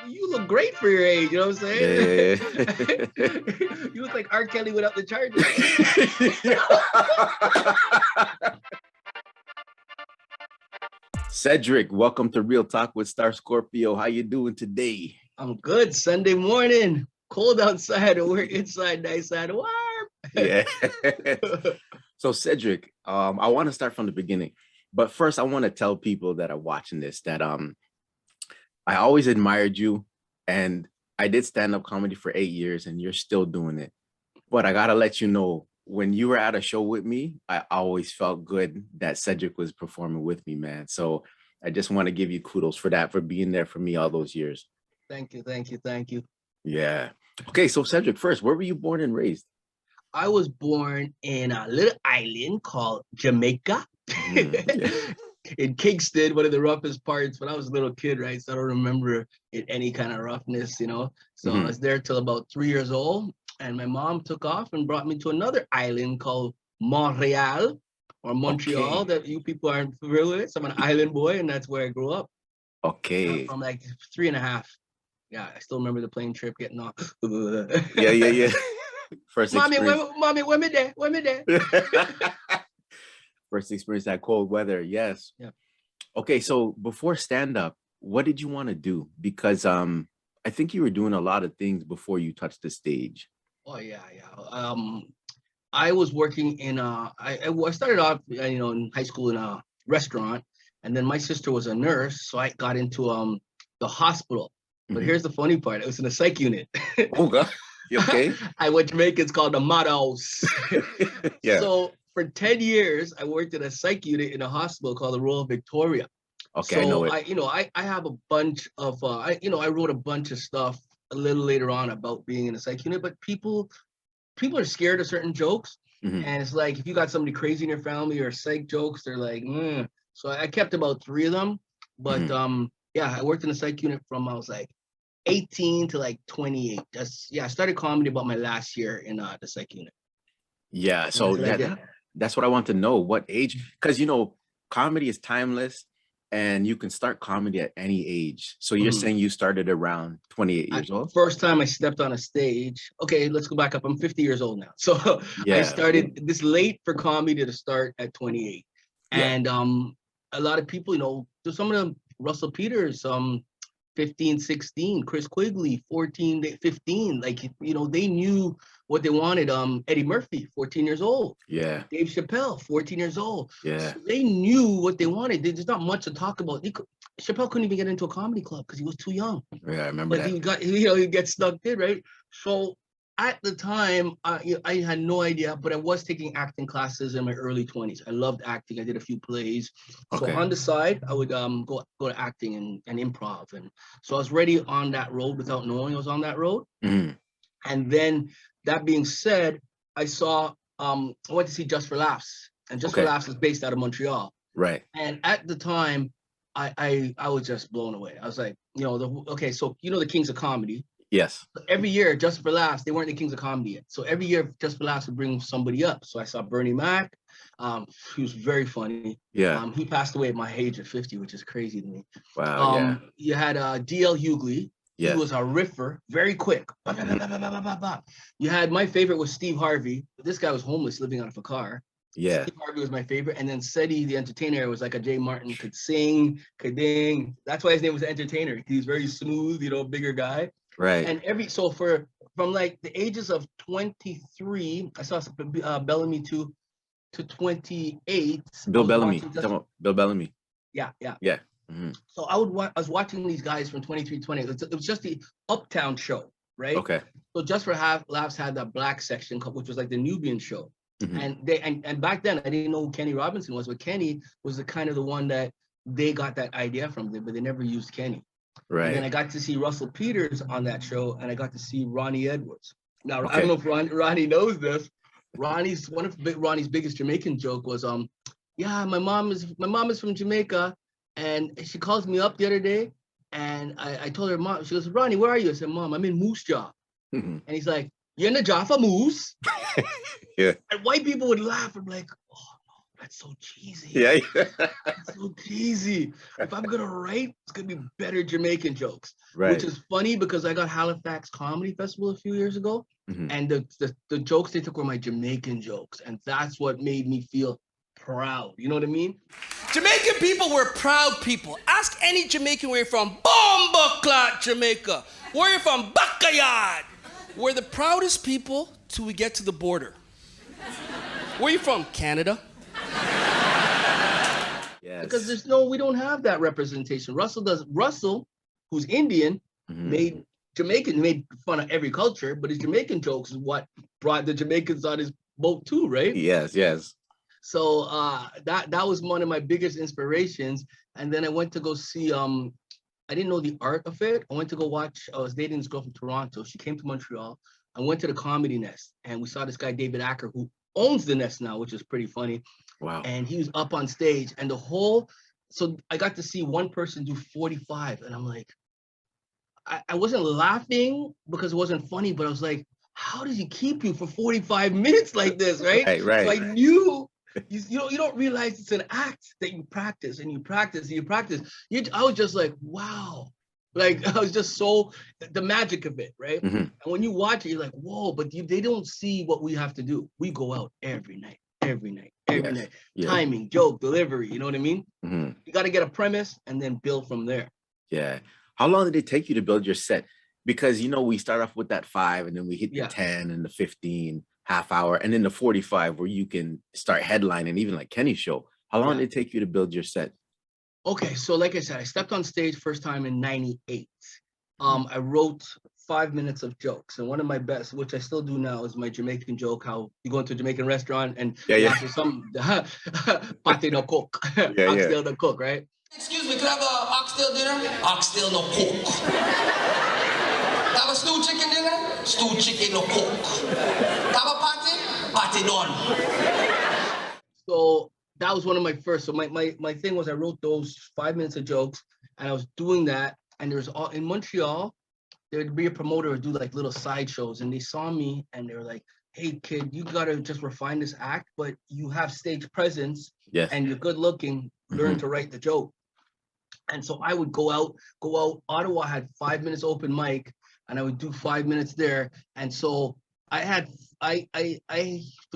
you look great for your age. You know what I'm saying? Yeah. You look like R. Kelly without the charges. Cedric, welcome to Real Talk with Star Scorpio. How you doing today? I'm good. Sunday morning, cold outside, and we're inside, nice and warm. Yeah. So Cedric, I want to start from the beginning, but first I want to tell people that are watching this that I always admired you, and I did stand-up comedy for 8 years, and you're still doing it. But I gotta let you know, when you were at a show with me, I always felt good that Cedric was performing with me, man. So I just want to give you kudos for that, for being there for me all those years. Thank you. Yeah. Okay, so Cedric, first, where were you born and raised? I was born in a little island called Jamaica. Yeah. In Kingston, one of the roughest parts when I was a little kid, right? So I don't remember it any kind of roughness, you know. So I was there till about 3 years old, and my mom took off and brought me to another island called Montreal or Montreal that you people aren't familiar with. So I'm an island boy, and that's where I grew up. Okay. From like 3.5. Yeah, I still remember the plane trip getting off. Yeah. First experience. Mommy, when me there? First experience that cold weather. Yes. Yeah. Okay, so before stand-up, what did you want to do? Because I think you were doing a lot of things before you touched the stage. Oh yeah. I was working in I started off in high school in a restaurant, and then my sister was a nurse, so I got into the hospital. But here's the funny part: it was in a psych unit. Oh God. Okay. What Jamaicans call the mottos. Yeah. So for 10 years, I worked in a psych unit in a hospital called the Royal Victoria. Okay, so I know it. I have a bunch of I wrote a bunch of stuff a little later on about being in a psych unit, but people are scared of certain jokes. And it's like, if you got somebody crazy in your family or psych jokes, they're like, So I kept about 3 of them. But I worked in a psych unit from I was like 18 to like 28. I started comedy about my last year in the psych unit. Yeah, so that's what I want to know. What age? Because comedy is timeless, and you can start comedy at any age. So you're saying you started around 28 years old? First time I stepped on a stage. Okay, let's go back up. I'm 50 years old now. So I started this late for comedy to start at 28. Yeah. And a lot of people, there's some of them, Russell Peters, 15, 16, Chris Quigley, 14, 15, like, they knew what they wanted. Eddie Murphy, 14 years old. Yeah. Dave Chappelle, 14 years old. Yeah. So they knew what they wanted. There's not much to talk about. Chappelle couldn't even get into a comedy club because he was too young. Yeah, I remember that. He gets stuck in, right? So at the time, I had no idea, but I was taking acting classes in my early 20s. I loved acting. I did a few plays. So on the side, I would go to acting and improv. And so I was ready on that road without knowing I was on that road. And then, that being said, I went to see Just for Laughs. And Just for Laughs is based out of Montreal. Right. And at the time, I was just blown away. I was like, the Kings of Comedy. Yes. Every year, Just for Laughs, they weren't the Kings of Comedy yet. So every year, Just for Laughs would bring somebody up. So I saw Bernie Mac. He was very funny. Yeah. He passed away at my age of 50, which is crazy to me. Wow. You had D.L. Hughley. Yeah. He was a riffer, very quick. You had, my favorite was Steve Harvey. This guy was homeless, living out of a car. Yeah. Steve Harvey was my favorite. And then Cedric, the entertainer, was like a Jay Martin, could sing, could ding. That's why his name was the Entertainer. He's very smooth, bigger guy. Right. And from like the ages of 23, I saw Bellamy to 28. Bill Bellamy. Bill Bellamy. Yeah. So I was watching these guys from 23 to 20. It was just the Uptown show, right? Okay. So Just for Laughs had that black section, which was like the Nubian show. And back then I didn't know who Kenny Robinson was, but Kenny was the one that they got that idea from, but they never used Kenny. Right. And then I got to see Russell Peters on that show, and I got to see Ronnie Edwards. Now I don't know if Ronnie knows this. One of Ronnie's biggest Jamaican joke was, my mom is from Jamaica. And she calls me up the other day, and I told her, Mom, she goes, Ronnie, where are you? I said, Mom, I'm in Moose Jaw. And he's like, you're in the Jaw for Moose? Yeah. And white people would laugh. I'm like, oh, that's so cheesy. Yeah. That's so cheesy. If I'm gonna write, it's gonna be better Jamaican jokes. Right. Which is funny because I got Halifax Comedy Festival a few years ago, and the jokes they took were my Jamaican jokes, and that's what made me feel proud. You know what I mean? Jamaican people were proud people. Ask any Jamaican where you're from. Bombaclat, Jamaica. Where you're from? Bacayard. We're the proudest people till we get to the border. Where you from? Canada. Yes. Because we don't have that representation. Russell, who's Indian, made fun of every culture, but his Jamaican jokes is what brought the Jamaicans on his boat too, right? Yes. So that was one of my biggest inspirations. And then I went to go see, I didn't know the art of it. I went to go watch, I was dating this girl from Toronto. She came to Montreal. I went to the Comedy Nest and we saw this guy, David Acker, who owns the Nest now, which is pretty funny. Wow. And he was up on stage and so I got to see one person do 45 and I'm like, I wasn't laughing because it wasn't funny, but I was like, how does he keep you for 45 minutes like this, right? Right. So I knew, you don't realize it's an act that you practice and you practice and you practice. I was just like, wow. Like, I was just the magic of it, right? And when you watch it, you're like, whoa, but they don't see what we have to do. We go out every night. Yes. Timing, joke, delivery, you know what I mean? You got to get a premise and then build from there. Yeah. How long did it take you to build your set? Because, we start off with that 5 and then we hit the 10 and the 15 half hour and then the 45 where you can start headlining, even like Kenny's show. How long did it take you to build your set? Okay, so like I said, I stepped on stage first time in 98. I wrote 5 minutes of jokes. And one of my best, which I still do now, is my Jamaican joke, how you go into a Jamaican restaurant and after some pate no cook, oxtail no cook, right? Excuse me, could I have a oxtail dinner? Oxtail no cook. Have a stew chicken dinner? Stew chicken no cook. Have a patty? Patty done. So that was one of my first. So my thing was I wrote those 5 minutes of jokes and I was doing that. And there was in Montreal, there'd be a promoter who would do like little sideshows and they saw me and they were like, hey kid, you gotta just refine this act, but you have stage presence and you're good looking, learn to write the joke. And so I would go out. Ottawa had 5 minutes open mic and I would do 5 minutes there. And so I had, the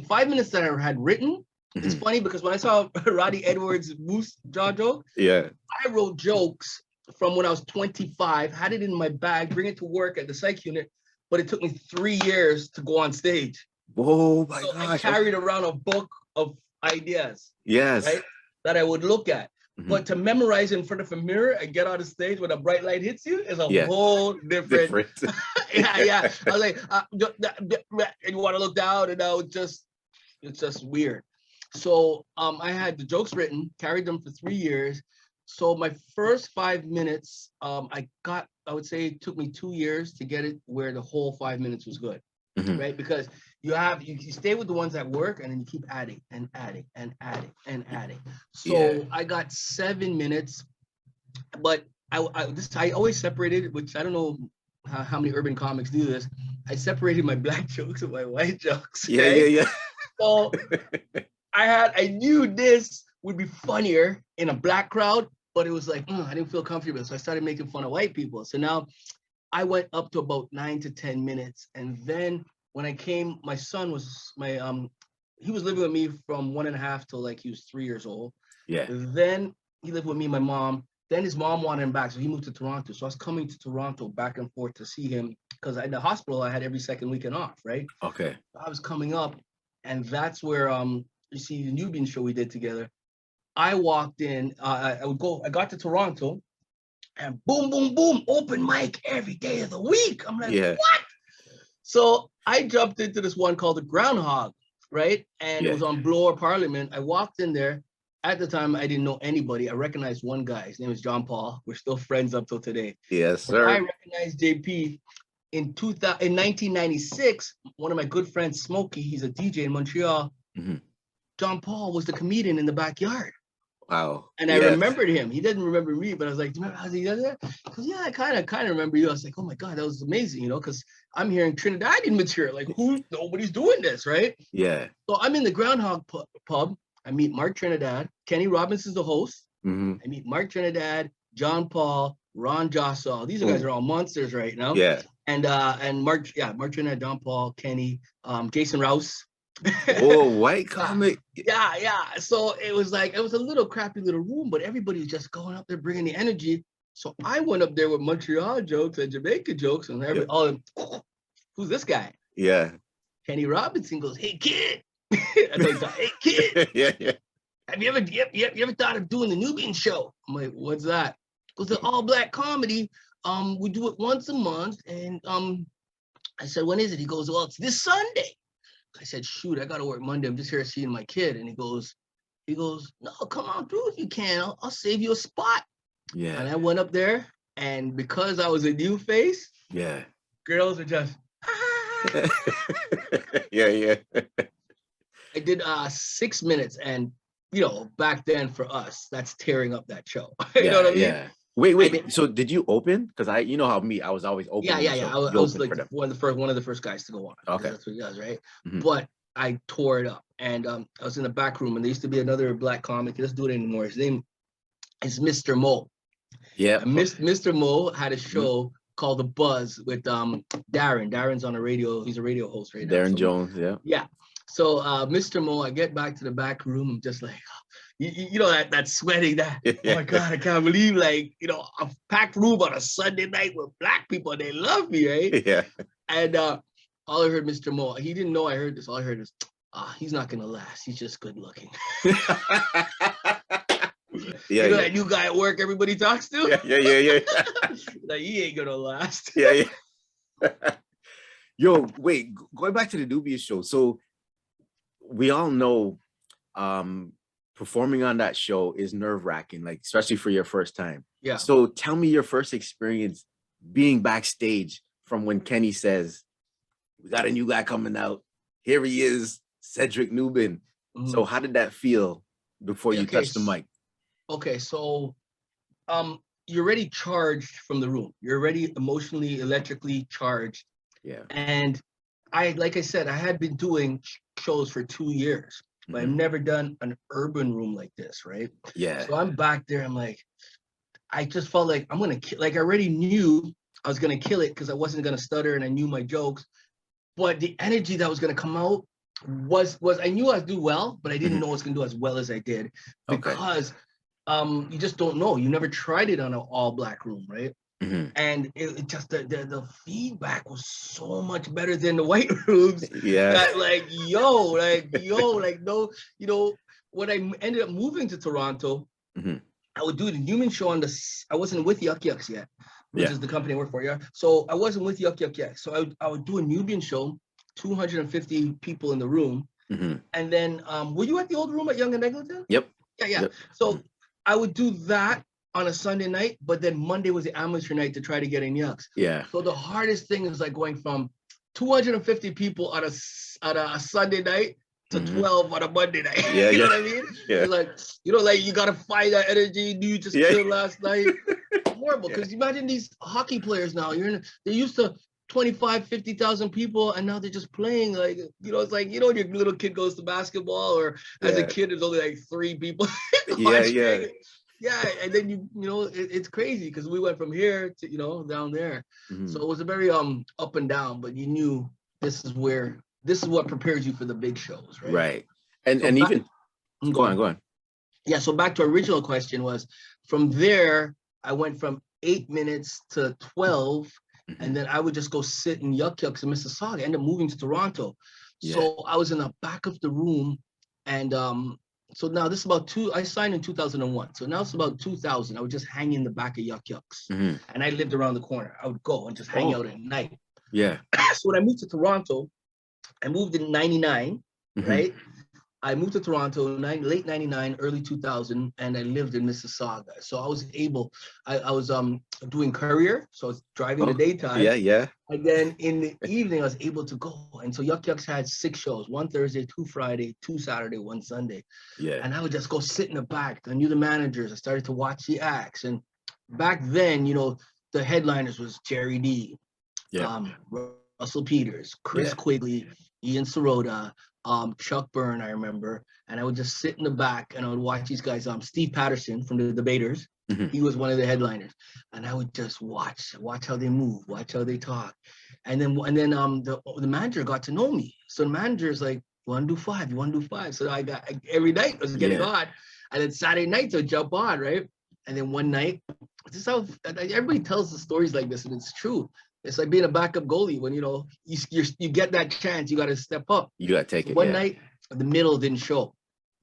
5 minutes that I had written, it's funny because when I saw Roddy Edwards' Moose jaw joke, I wrote jokes from when I was 25, had it in my bag, bring it to work at the psych unit, but it took me 3 years to go on stage. Oh my gosh. I carried around a book of ideas. Yes. Right, that I would look at. But to memorize in front of a mirror and get on the stage when a bright light hits you is a whole different. I was like, and you want to look down, and now it's just weird. So I had the jokes written, carried them for 3 years. So my first 5 minutes, I would say it took me 2 years to get it where the whole 5 minutes was good, right? Because you stay with the ones that work and then you keep adding and adding and adding and adding. So I got 7 minutes, but I always separated, which I don't know how many urban comics do this. I separated my black jokes and my white jokes. Yeah. So I knew this would be funnier in a black crowd, but it was like, I didn't feel comfortable. So I started making fun of white people. So now I went up to about 9 to 10 minutes. And then when I came, my son was he was living with me from 1.5 till like he was 3 years old. Yeah. Then he lived with me, my mom. Then his mom wanted him back. So he moved to Toronto. So I was coming to Toronto back and forth to see him because in the hospital, I had every second weekend off, right? Okay. I was coming up and that's where, you see the Nubian show we did together. I walked in, I got to Toronto and boom, boom, boom, open mic every day of the week. I'm like, what? So I jumped into this one called the Groundhog, right? And it was on Bloor Parliament. I walked in there. At the time, I didn't know anybody. I recognized one guy. His name is John Paul. We're still friends up till today. Yes, sir. I recognized JP in 1996. One of my good friends, Smokey, he's a DJ in Montreal. John Paul was the comedian in the backyard. Wow. And I remembered him. He didn't remember me, but I was like, do you remember how he does that? Because I kind of remember you. I was like, oh my God, that was amazing, because I'm hearing Trinidadian material. Like, nobody's doing this, right? Yeah. So I'm in the Groundhog pub. I meet Mark Trinidad. Kenny Robinson's the host. Mm-hmm. I meet Mark Trinidad, John Paul, Ron Jossel. These guys are all monsters right now. Yeah. And Mark Trinidad, John Paul, Kenny, Jason Rouse. Oh, white comic. Yeah. So it was a little crappy little room, but everybody was just going up there bringing the energy. So I went up there with Montreal jokes and Jamaica jokes, and everybody, who's this guy? Yeah. Kenny Robinson goes, "Hey kid," and I go, "Hey kid, yeah. Have you ever thought of doing the Nubian show?" I'm like, "What's that?" Goes, "The all black comedy. We do it once a month." And I said, "When is it?" He goes, "Well, it's this Sunday." I said, "Shoot, I got to work Monday. I'm just here seeing my kid." And he goes, "No, come on through if you can. I'll save you a spot." Yeah. And I went up there, and because I was a new face, girls are just, yeah. I did 6 minutes, and back then for us, that's tearing up that show. You know what I mean? Yeah. Wait. So did you open? Because I was always open. Yeah. I was like one of the first guys to go on. Okay. That's what he does, right? Mm-hmm. But I tore it up, and I was in the back room, and there used to be another black comic. He doesn't do it anymore. His name is Mr. Mo. Yeah. Mr. Mo had a show called The Buzz with Darren. Darren's on a radio. He's a radio host right now. Darren Jones. Yeah. Yeah. So Mr. Mo, I get back to the back room, I'm just like, that sweating, that, oh my God, I can't believe, a packed room on a Sunday night with black people, and they love me, right? Yeah. And all I heard, Mr. Mo, he didn't know I heard this. All I heard is, he's not going to last. He's just good looking. That new guy at work everybody talks to? Yeah. Like, he ain't going to last. Yeah. Yo, wait, going back to the Nubian show. So we all know performing on that show is nerve-wracking, especially for your first time. Yeah. So tell me your first experience being backstage from when Kenny says, "We got a new guy coming out. Here he is, Cedric Newman." Mm-hmm. So how did that feel before you touched the mic? Okay, so you're already charged from the room. You're already emotionally, electrically charged. Yeah. And like I said, I had been doing shows for 2 years, but I've never done an urban room like this, right? Yeah. So I'm back there, I'm like, I just felt like I'm gonna I already knew I was gonna kill it because I wasn't gonna stutter and I knew my jokes. But the energy that was gonna come out was I knew I'd do well, but I didn't know I was gonna do as well as I did because you just don't know. You never tried it on an all black room, right? Mm-hmm. And it just the feedback was so much better than the white rooms. Yeah. That when I ended up moving to Toronto, I would do the Newman show I wasn't with Yuk Yuks yet, which is the company I work for. Yeah. So I wasn't with Yuk Yuks yet. So I would do a Nubian show, 250 people in the room. Mm-hmm. And then were you at the old room at Yonge and Eglinton? Yep. Yeah. Yep. So I would do that on a Sunday night, but then Monday was the amateur night to try to get in Yuks. Yeah. So the hardest thing is going from 250 people on a Sunday night to 12 on a Monday night. Yeah, you know what I mean? Yeah. You gotta find that energy you just killed last night. Horrible. Because imagine these hockey players now. They're used to 25, 50,000 people, and now they're just playing it's your little kid goes to basketball, or as a kid there's only 3 people. Yeah, and then it's crazy because we went from here to down there. Mm-hmm. So it was a very up and down, but you knew this is what prepares you for the big shows, right? Right. And even go on. Yeah, so back to our original question was, from there I went from 8 minutes to 12, and then I would just go sit in Yuk Yuks in Mississauga. I ended up moving to Toronto. Yeah. So I was in the back of the room, and so now this is I signed in 2001. So now it's about 2000. I would just hang in the back of Yuk Yuks. Mm-hmm. And I lived around the corner. I would go and just hang out at night. Yeah. So when I moved to Toronto, I moved in 99, right? I moved to Toronto late 99, early 2000, and I lived in Mississauga. So I was I was doing courier, so I was driving the daytime. Yeah. And then in the evening, I was able to go. And so Yuk Yuks had 6 shows, 1 Thursday, 2 Friday, 2 Saturday, 1 Sunday. Yeah. And I would just go sit in the back. I knew the managers. I started to watch the acts. And back then, the headliners was Jerry D, Russell Peters, Chris Quigley, Ian Sirota, Chuck Byrne, I remember. And I would just sit in the back and I would watch these guys. Steve Patterson from the Debaters. He was one of the headliners. And I would just watch how they move, watch how they talk. And then the manager got to know me. So the manager's like, you want to do 5? You want to do 5? So every night I was getting on. And then Saturday nights I'd jump on, right? And then one night, this is how everybody tells the stories like this, and it's true. It's like being a backup goalie when you get that chance, you got to step up. You got to take it. One night, the middle didn't show.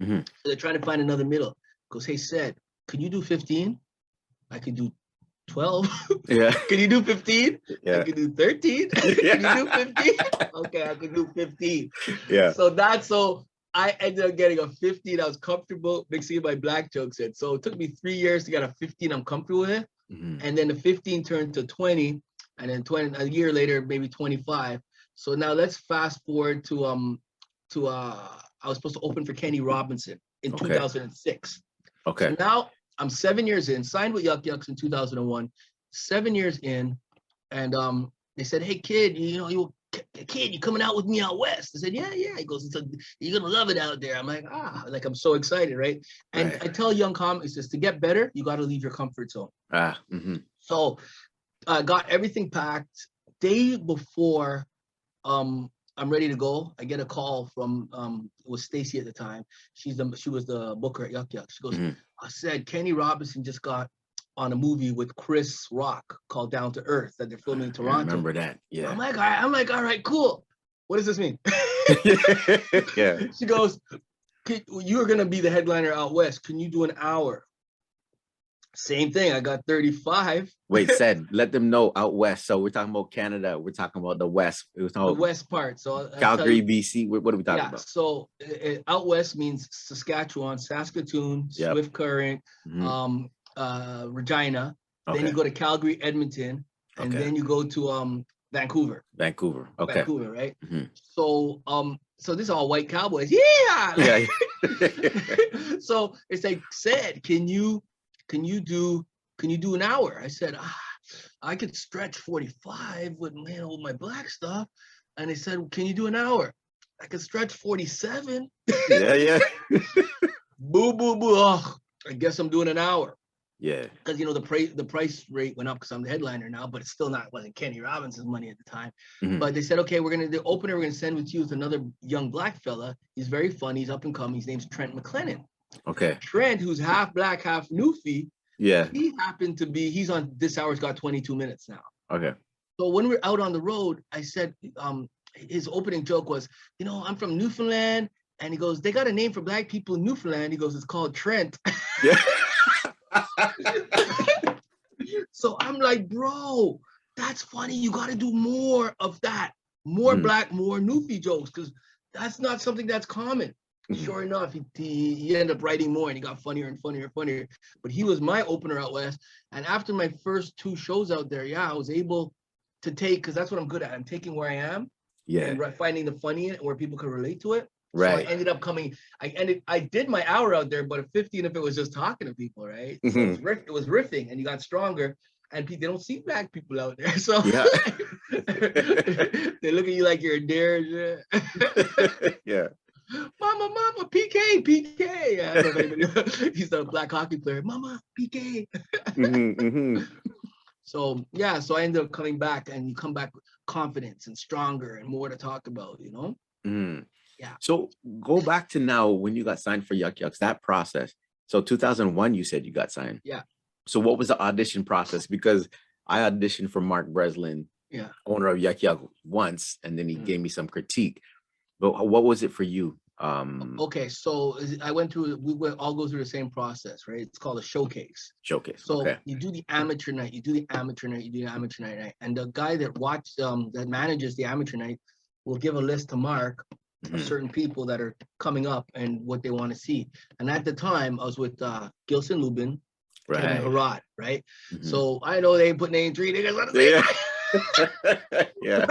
So they're trying to find another middle. Goes, hey, Ced, can you do 15? I could do 12. Yeah. Can you do 15? Yeah. I can do 13. Can you do 15? Okay, I can do 15. Yeah. So I ended up getting a 15. I was comfortable mixing my black jokes in. So it took me 3 years to get a 15 I'm comfortable with. And then the 15 turned to 20. And then 20 a year later, maybe 25. So now let's fast forward to I was supposed to open for Kenny Robinson in 2006. Okay. So now I'm 7 years in, signed with Yuk Yuks in 2001, 7 years in, and they said, hey kid, you coming out with me out west? I said, yeah. He goes, you're gonna love it out there. I'm like, I'm so excited, right? And I tell young comics just to get better, you got to leave your comfort zone. So I got everything packed. Day before I'm ready to go, I get a call from it was Stacy at the time. She was the booker at Yuk Yuks. She goes, I said Kenny Robinson just got on a movie with Chris Rock called Down to Earth that they're filming in Toronto. I remember that. Yeah. I'm like, all right, cool. What does this mean? Yeah. She goes, you're gonna be the headliner out west. Can you do an hour? Same thing. I got 35. Wait, Ced, let them know out west. So we're talking about Canada. We're talking about the west. The west part. So Calgary, BC. What are we talking about? So out west means Saskatchewan, Saskatoon, Swift Current, Regina. Then you go to Calgary, Edmonton, and then you go to Vancouver. Vancouver. Okay. Vancouver, right? So so this is all white cowboys. Yeah. So it's like, Ced, can you do an hour? I said, I could stretch 45 with my black stuff. And they said, can you do an hour? I could stretch 47. Yeah. Boo. Oh, I guess I'm doing an hour. Yeah. Because the price rate went up because I'm the headliner now, but it's still wasn't Kenny Robinson's money at the time. But they said, okay, the opener we're gonna send with you is another young black fella. He's very funny, he's up and coming. His name's Trent McLennan. Okay. Trent, who's half black, half Newfie. Yeah. He happened to be, he's on This Hour's got 22 minutes now. Okay. So when we're out on the road, I said, his opening joke was, I'm from Newfoundland. And he goes, they got a name for black people in Newfoundland. He goes, it's called Trent. Yeah. So I'm like, bro, that's funny. You got to do more of that. More black, more Newfie jokes, because that's not something that's common. Sure enough, he ended up writing more and he got funnier and funnier and funnier. But he was my opener out west. And after my first 2 shows out there, I was able to take, because that's what I'm good at. I'm taking where I am and finding the funny in it where people can relate to it. Right. So I ended up I did my hour out there, but a 15 if it was just talking to people, right? So it was riffing and you got stronger. And they don't see black people out there. So they look at you like you're a dare. Yeah. Mama, PK. I don't know if anybody, he's a black hockey player. Mama, PK. So so I ended up coming back, and you come back with confidence and stronger and more to talk about, Yeah. So go back to now when you got signed for Yuk Yuks, that process. So 2001, you said you got signed. Yeah. So what was the audition process? Because I auditioned for Mark Breslin, owner of Yuk Yuks, once, and then he gave me some critique. But what was it for you? Okay, so we all go through the same process, right? It's called a showcase. So you do the amateur night, you do the amateur night, and the guy that manages the amateur night will give a list to Mark of certain people that are coming up and what they want to see. And at the time, I was with Gilson Lubin, Kevin Harrod, right? So I know they ain't putting name 3 niggas on the same. Yeah.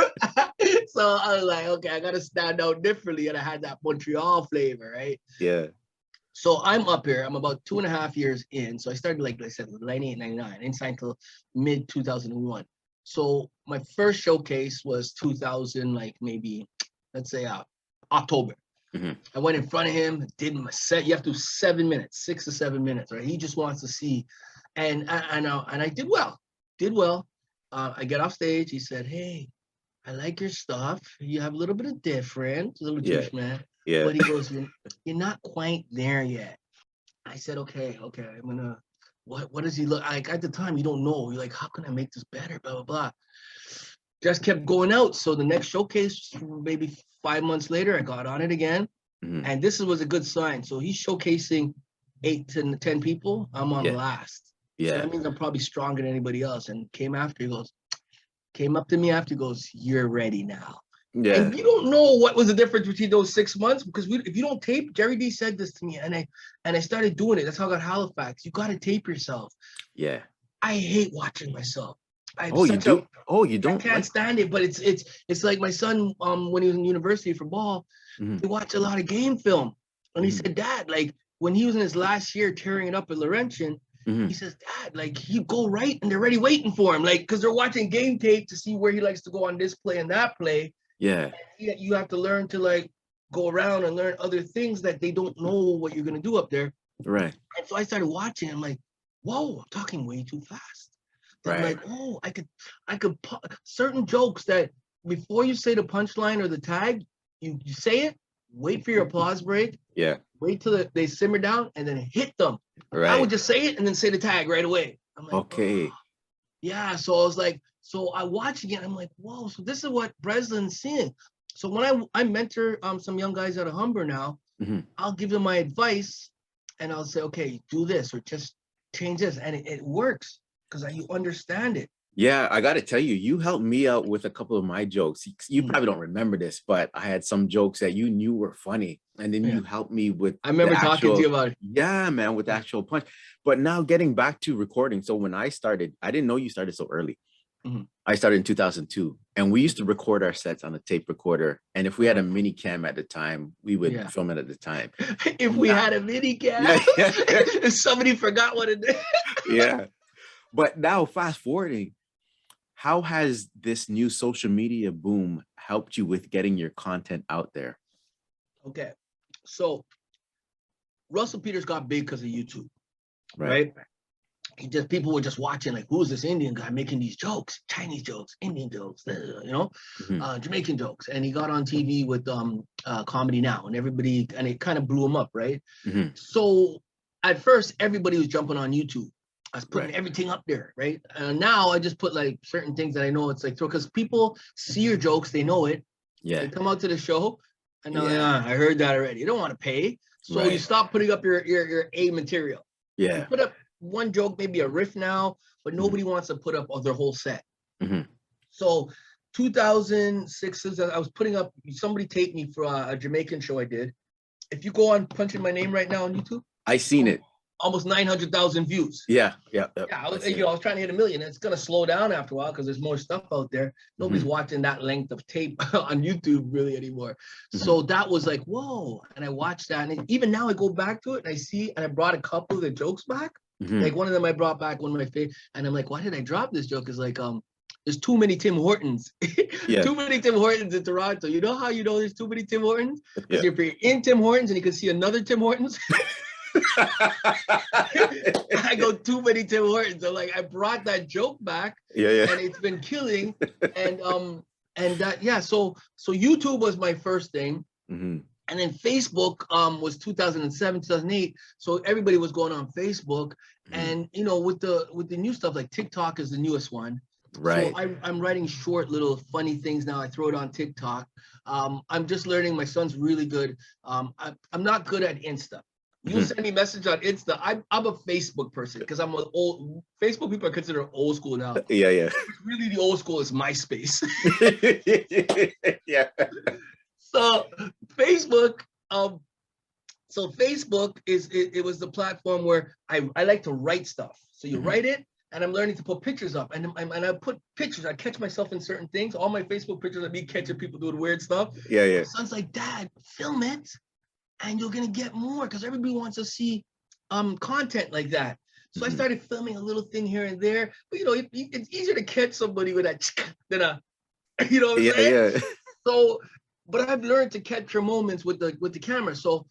So I was like, okay, I gotta stand out differently, and I had that Montreal flavor, right? Yeah. So I'm up here. I'm about 2.5 years in. So I started, like I said, 98, 99. I didn't sign until mid 2001. So my first showcase was 2000, like maybe, let's say October. I went in front of him, did my set. You have to do 7 minutes, 6 to 7 minutes, right? He just wants to see, and I did well. I get off stage. He said, "Hey, I like your stuff. You have a little bit of different, a little Jewish man." Yeah. But he goes, "You're not quite there yet." I said, "Okay, I'm gonna." What does he look like? At the time, you don't know. You're like, how can I make this better? Blah blah blah. Just kept going out. So the next showcase, maybe 5 months later, I got on it again, and this was a good sign. So he's showcasing 8 to 10 people. I'm on last. Yeah. So that means I'm probably stronger than anybody else. And came up to me after, he goes, "You're ready now." Yeah. And you don't know what was the difference between those 6 months, because if you don't tape, Jerry D said this to me, and I started doing it. That's how I got Halifax. You got to tape yourself. Yeah. I hate watching myself. You do? You don't? I can't stand it. But it's like my son, when he was in university for ball, he watched a lot of game film, and he said, "Dad, like when he was in his last year tearing it up at Laurentian." He says, "Dad, like he go right and they're already waiting for him, like because they're watching game tape to see where he likes to go on this play and that play." Yeah. You have to learn to like go around and learn other things that they don't know what you're gonna do up there. Right. And so I started watching. I'm like, whoa, I'm talking way too fast. Right. I'm like, oh, I could certain jokes that before you say the punchline or the tag, you say it, wait for your applause break. Yeah. Wait till they simmer down and then hit them. Right. I would just say it and then say the tag right away. I'm like, okay. Oh. Yeah. So I was like, so I watch again. I'm like, whoa. So this is what Breslin's seeing. So when I mentor some young guys out of Humber now, I'll give them my advice, and I'll say, okay, do this or just change this, and it works because you understand it. Yeah, I got to tell you, you helped me out with a couple of my jokes. You probably don't remember this, but I had some jokes that you knew were funny, and then you helped me with. I remember talking to you about it. Yeah, man, with the actual punch. But now getting back to recording. So when I started, I didn't know you started so early. I started in 2002, and we used to record our sets on a tape recorder. And if we had a mini cam at the time, we would film it at the time. If we had a mini cam, if somebody forgot what it is. Yeah. But now fast forwarding, how has this new social media boom helped you with getting your content out there? Okay. So Russell Peters got big because of YouTube, right? People were just watching, like, who's this Indian guy making these jokes, Chinese jokes, Indian jokes, Jamaican jokes. And he got on TV with Comedy Now, and it kind of blew him up, right? So at first, everybody was jumping on YouTube. I was putting everything up there, right? And now I just put like certain things that I know it's like, because people see your jokes, they know it. Yeah. They come out to the show, and they're like, I heard that already. You don't want to pay. So you stop putting up your A material. Yeah. You put up one joke, maybe a riff now, but nobody wants to put up their whole set. So 2006, I was putting up, somebody taped me for a Jamaican show I did. If you go on punching my name right now on YouTube. I seen it. Almost 900,000 views. Yeah. I was trying to hit 1 million. It's gonna slow down after a while because there's more stuff out there. Nobody's watching that length of tape on YouTube really anymore. So that was like, whoa. And I watched that, and even now I go back to it and I see, and I brought a couple of the jokes back. Like one of them I brought back, one of my favorite, and I'm like, why did I drop this joke? It's like, there's too many Tim Hortons. Too many Tim Hortons in Toronto. You know how you know there's too many Tim Hortons? Because you're in Tim Hortons and you can see another Tim Hortons. I go, too many Tim Hortons. So like I brought that joke back, and it's been killing. And that so YouTube was my first thing. And then Facebook was 2007, 2008. So everybody was going on Facebook. And with the new stuff, like TikTok is the newest one. Right. So I'm writing short little funny things now. I throw it on TikTok. I'm just learning. My son's really good. I'm not good at Insta. You send me a message on Insta. I'm a Facebook person because I'm an old Facebook people are considered old school now. Yeah. Really, the old school is MySpace. Yeah. So Facebook, it was the platform where I like to write stuff. So you write it, and I'm learning to put pictures up, and I put pictures. I catch myself in certain things. All my Facebook pictures of me catching people doing weird stuff. Yeah. My son's like, Dad, film it, and you're gonna get more because everybody wants to see content like that. So I started filming a little thing here and there. But it's easier to catch somebody with that than a, you know what I'm saying? Yeah. So, but I've learned to capture moments with the camera. So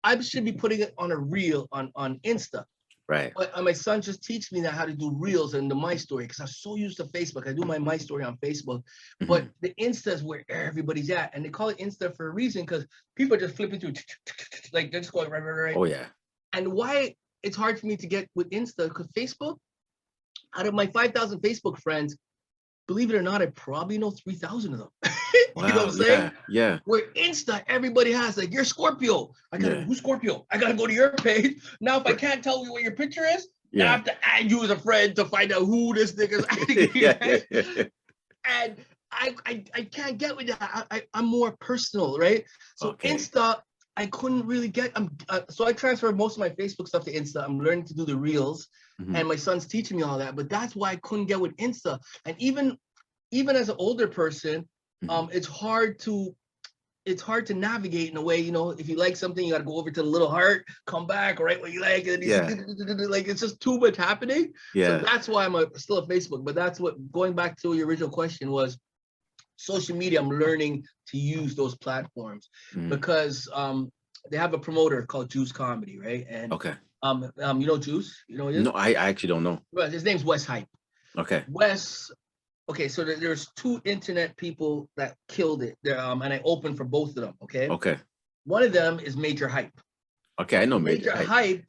I should be putting it on a reel on Insta. Right. But my son just teach me how to do reels and the My Story, because I'm so used to Facebook. I do my Story on Facebook, but the Insta is where everybody's at, and they call it Insta for a reason, because people are just flipping through, like they're just going right. Oh yeah. And why it's hard for me to get with Insta, because Facebook, out of my 5,000 Facebook friends, believe it or not, I probably know 3,000 of them. Wow, you know what I'm saying? Yeah. Where Insta, everybody has, like, you're Scorpio. I gotta, who's Scorpio? I gotta go to your page. Now, if I can't tell you what your picture is, I have to add you as a friend to find out who this nigga's adding. And I can't get with that. I'm more personal, right? So Insta, I couldn't really get. So I transferred most of my Facebook stuff to Insta. I'm learning to do the reels, and my son's teaching me all that. But that's why I couldn't get with Insta. And even as an older person, it's hard to navigate in a way. If you like something, you got to go over to the little heart, come back, right what you like, and like it's just too much happening. So that's why I'm still a Facebook. But that's what, going back to your original question, was social media. I'm learning to use those platforms because they have a promoter called Juice Comedy, right? And you know Juice? You know what it is? No, I actually don't know. Well, his name's Wes Hype. Wes. Okay, so there's two internet people that killed it there, and I opened for both of them. Okay. One of them is Major Hype. Okay, I know Major Hype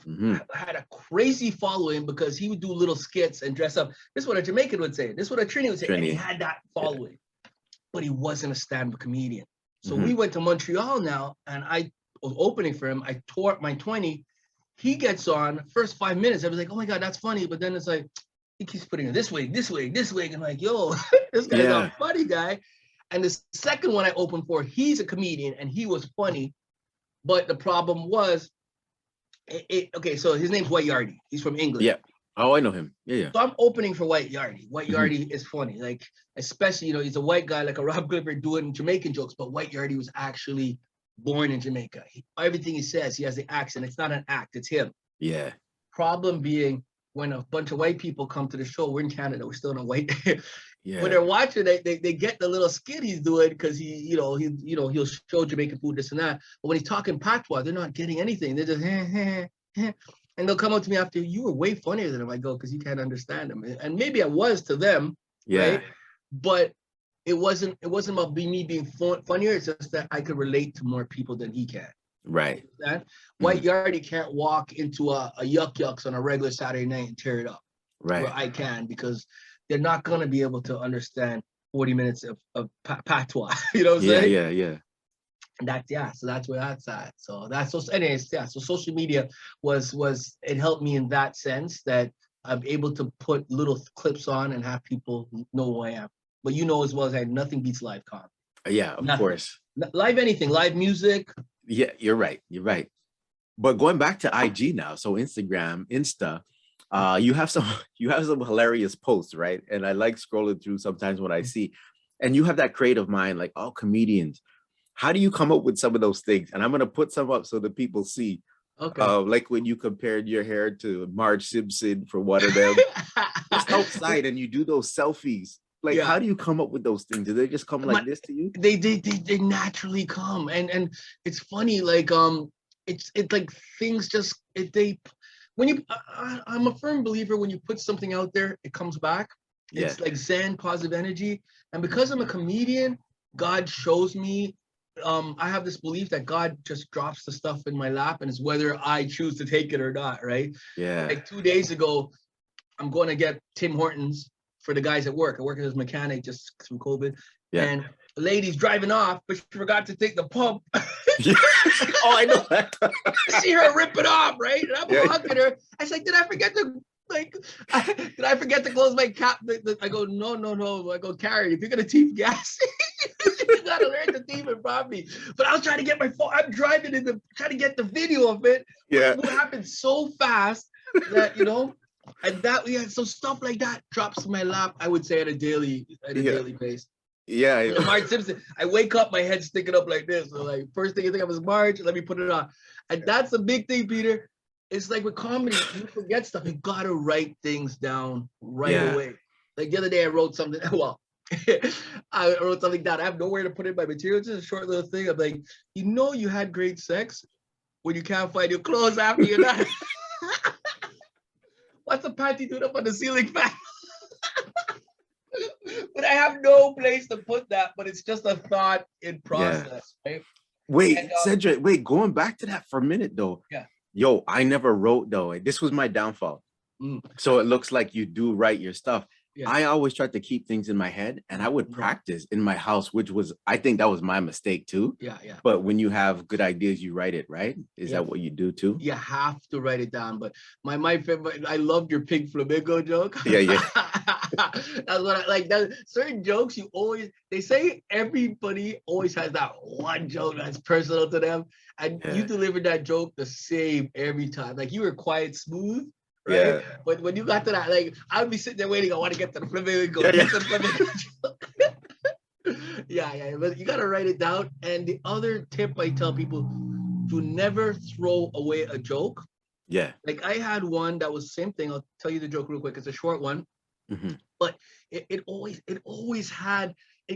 had a crazy following because he would do little skits and dress up. This is what a Jamaican would say. This is what a Trini would say. And he had that following, but he wasn't a stand-up comedian. So we went to Montreal now, and I was opening for him. I tore up my 20. He gets on, first 5 minutes, I was like, oh my God, that's funny. But then it's like, he keeps putting it this way. And like, yo, this guy's a funny guy. And the second one I opened for, he's a comedian and he was funny. But the problem was, so his name's White Yardie. He's from England. Yeah. Oh, I know him. Yeah. So I'm opening for White Yardie. White Yardie is funny. Like, especially, he's a white guy like a Rob Clifford doing Jamaican jokes, but White Yardie was actually born in Jamaica. Everything he says, he has the accent. It's not an act, it's him. Yeah. Problem being, when a bunch of white people come to the show, we're in Canada, we're still in a white. When they're watching, they get the little skit he's doing because he'll show Jamaican food, this and that. But when he's talking patois, they're not getting anything. They're just and they'll come up to me after, you were way funnier than him. I go, because you can't understand him. And maybe I was to them, right? But it wasn't about me being funnier. It's just that I could relate to more people than he can. Right. White Yardie can't walk into a Yuk Yuks on a regular Saturday night and tear it up. Right. Where I can, because they're not going to be able to understand 40 minutes of patois. You know what I'm saying? Yeah. And so that's where that's at. So that's so anyways, so social media was it helped me in that sense, that I'm able to put little clips on and have people know who I am. But as well as I, nothing beats live comedy. Yeah, of course. Live anything, live music. Yeah, you're right. But going back to IG now, so Insta, you have some hilarious posts, right? And I like scrolling through sometimes when I see, and you have that creative mind, like all comedians. How do you come up with some of those things? And I'm gonna put some up so that people see. Okay. Like when you compared your hair to Marge Simpson for one of them, just outside, and you do those selfies. Like, how do you come up with those things? Do they just come like this to you? They naturally come, and it's funny. Like it's like things just when you. I'm a firm believer, when you put something out there, it comes back. It's like Zen, positive energy, and because I'm a comedian, God shows me. I have this belief that God just drops the stuff in my lap, and it's whether I choose to take it or not. Right? Yeah. Like 2 days ago, I'm going to get Tim Hortons for the guys at work. I work as a mechanic just through COVID. Yeah. And the lady's driving off, but she forgot to take the pump. Oh, I know that. I see her rip it off, right? And I'm hugging her. I was like, did I forget to close my cap? I go, no. I go, Karen, if you're gonna teeth gas, you gotta learn to teeth it properly. But I was trying to get my phone. I'm driving trying to get the video of it. Yeah. It happened so fast that and that so stuff like that drops in my lap, I would say, at a daily pace. Yeah. Marge Simpson, I wake up, my head's sticking up like this. So like, first thing you think of is Marge, let me put it on. And that's a big thing, Peter. it's like with comedy, you forget stuff. You gotta write things down right away. Like the other day, I wrote something. Well, I wrote something down. I have nowhere to put in my material. Just a short little thing. I'm like, you had great sex when you can't find your clothes after you're done. What's a panty doing up on the ceiling fan? But I have no place to put that. But it's just a thought in process, right? Wait, Cedric. Wait, going back to that for a minute though. Yeah. Yo, I never wrote though. This was my downfall. So it looks like you do write your stuff. Yeah. I always tried to keep things in my head, and I would practice in my house, which was, I think that was my mistake too. Yeah. But when you have good ideas, you write it, right? Is that what you do too? You have to write it down. But my favorite, I loved your pink flamingo joke. Yeah. That's what I like. Certain jokes they say everybody always has that one joke that's personal to them. And you delivered that joke the same every time. Like you were quiet, smooth. Right? Yeah. But when you got to that, like I would be sitting there waiting. I want to get to the flamingo. Yeah. But you gotta write it down. And the other tip I tell people: to never throw away a joke. Yeah. Like I had one that was the same thing. I'll tell you the joke real quick. It's a short one, but it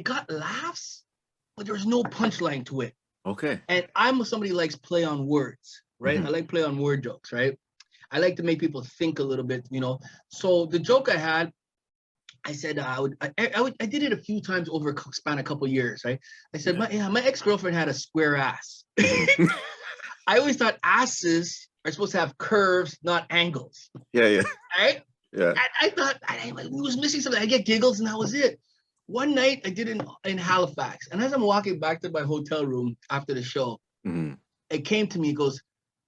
got laughs, but there's no punchline to it. Okay. And I'm somebody who likes play on words, right? I like play on word jokes, right? I like to make people think a little bit, So the joke I had, I said I did it a few times over a span a couple of years, right? I said my ex-girlfriend had a square ass. I always thought asses are supposed to have curves, not angles. Yeah. Right? Yeah. And I thought I was missing something. I get giggles, and that was it. One night I did it in Halifax, and as I'm walking back to my hotel room after the show, it came to me. It goes,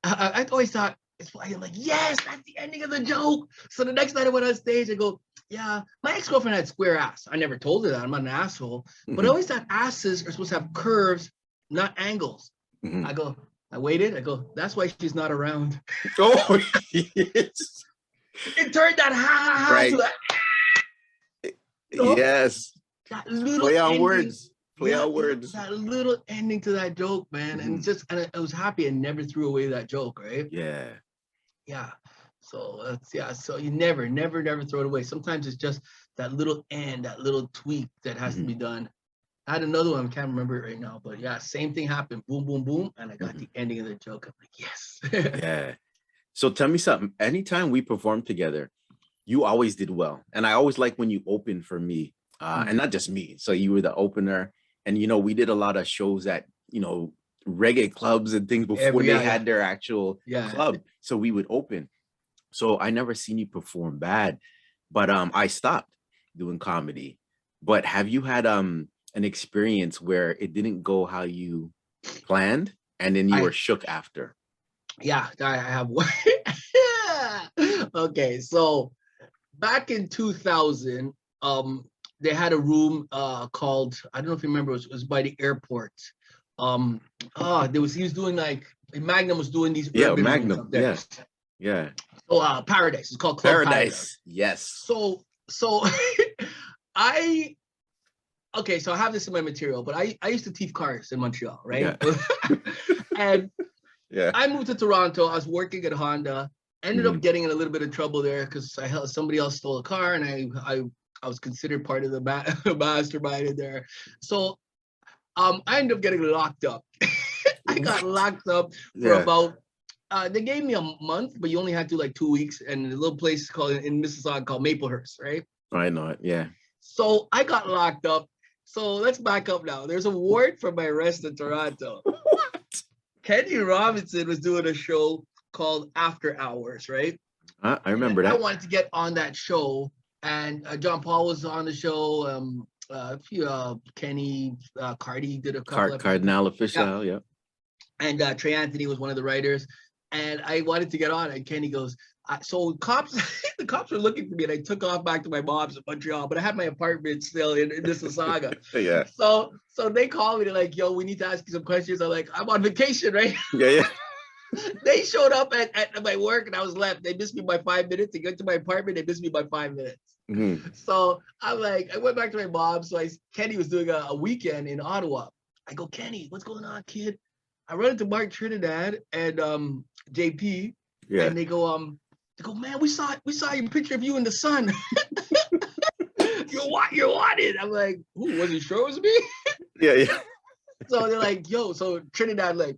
I always thought. I'm like, yes, that's the ending of the joke. So the next night I went on stage, I go, yeah, my ex-girlfriend had square ass. I never told her that. I'm not an asshole. But I always thought asses are supposed to have curves, not angles. I waited. I go, that's why she's not around. Oh, yes. It turned that ha to that. Yes. That little play on ending, words. Play on words. That little ending to that joke, man. And I was happy I never threw away that joke, right? Yeah. So so you never throw it away. Sometimes it's just that little end, that little tweak that has to be done. I had another one, I can't remember it right now, but yeah, same thing happened. Boom, boom, boom. And I got the ending of the joke. I'm like, yes. Yeah. So tell me something. Anytime we performed together, you always did well. And I always like when you opened for me, and not just me. So you were the opener. And, we did a lot of shows at, reggae clubs and things before they had their actual club. So we would open. So I never seen you perform bad, but I stopped doing comedy. But have you had an experience where it didn't go how you planned and then you were shook after? Yeah, I have one. Okay, so back in 2000, they had a room called, I don't know if you remember, it was by the airport. He was doing like Magnum was doing these Magnum, yeah. So Paradise. It's called Club Paradise. Yes. So I have this in my material, but I used to thief cars in Montreal, right? Yeah. And I moved to Toronto. I was working at Honda. Ended up getting in a little bit of trouble there because somebody else stole a car, and I was considered part of the mastermind in there. So I ended up getting locked up. I got locked up for about, they gave me a month, but you only had to like 2 weeks, and a little place in Mississauga called Maplehurst, right? I know it, yeah. So I got locked up. So let's back up now. There's a warrant for my arrest in Toronto. What? Kenny Robinson was doing a show called After Hours, right? I remember that. I wanted to get on that show, and John Paul was on the show. Kenny Cardi did a couple Cardinal official, yeah. And Trey Anthony was one of the writers, and I wanted to get on. And Kenny goes, so the cops were looking for me, and I took off back to my mom's in Montreal, but I had my apartment still in Mississauga. Yeah. So they called me. They're like, "Yo, we need to ask you some questions." I'm like, "I'm on vacation, right?" Yeah. They showed up at my work, and I was left. They missed me by 5 minutes. To get to my apartment, they missed me by 5 minutes. So I'm like, I went back to my mom. So Kenny was doing a weekend in Ottawa. I go, Kenny, what's going on, kid? I run into Mark Trinidad and JP. And they go, man, we saw your picture of you in the sun. You're wanted. I'm like, who was he sure it was me? Yeah. So they're like, yo, so Trinidad, like,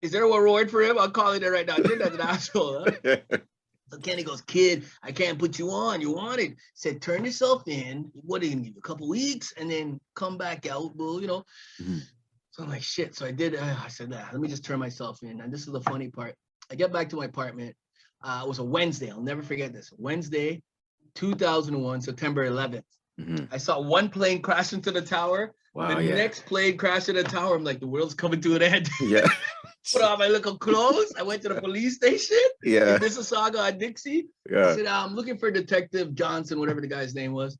is there a reward for him? I'm calling it right now. Trinidad's an asshole, huh? So Kenny goes, kid, I can't put you on. You're wanted. Said, turn yourself in. What are you gonna give you? A couple weeks and then come back out, boo, you know? Mm-hmm. So I'm like, shit. So I did. I said, let me just turn myself in. And this is the funny part. I get back to my apartment. It was a Wednesday. I'll never forget this. Wednesday, 2001, September 11th. Mm-hmm. I saw one plane crash into the tower. Wow, the next plane crashed into the tower. I'm like, the world's coming to an end. Yeah. Put on my little clothes. I went to the police station. Yeah. In Mississauga on Dixie. Yeah. I said, I'm looking for Detective Johnson, whatever the guy's name was.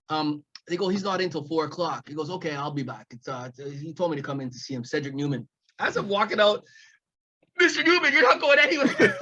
They go, he's not in till 4 o'clock. He goes, okay, I'll be back. He told me to come in to see him, Cedric Newman. As I'm walking out, Mr. Newman, you're not going anywhere.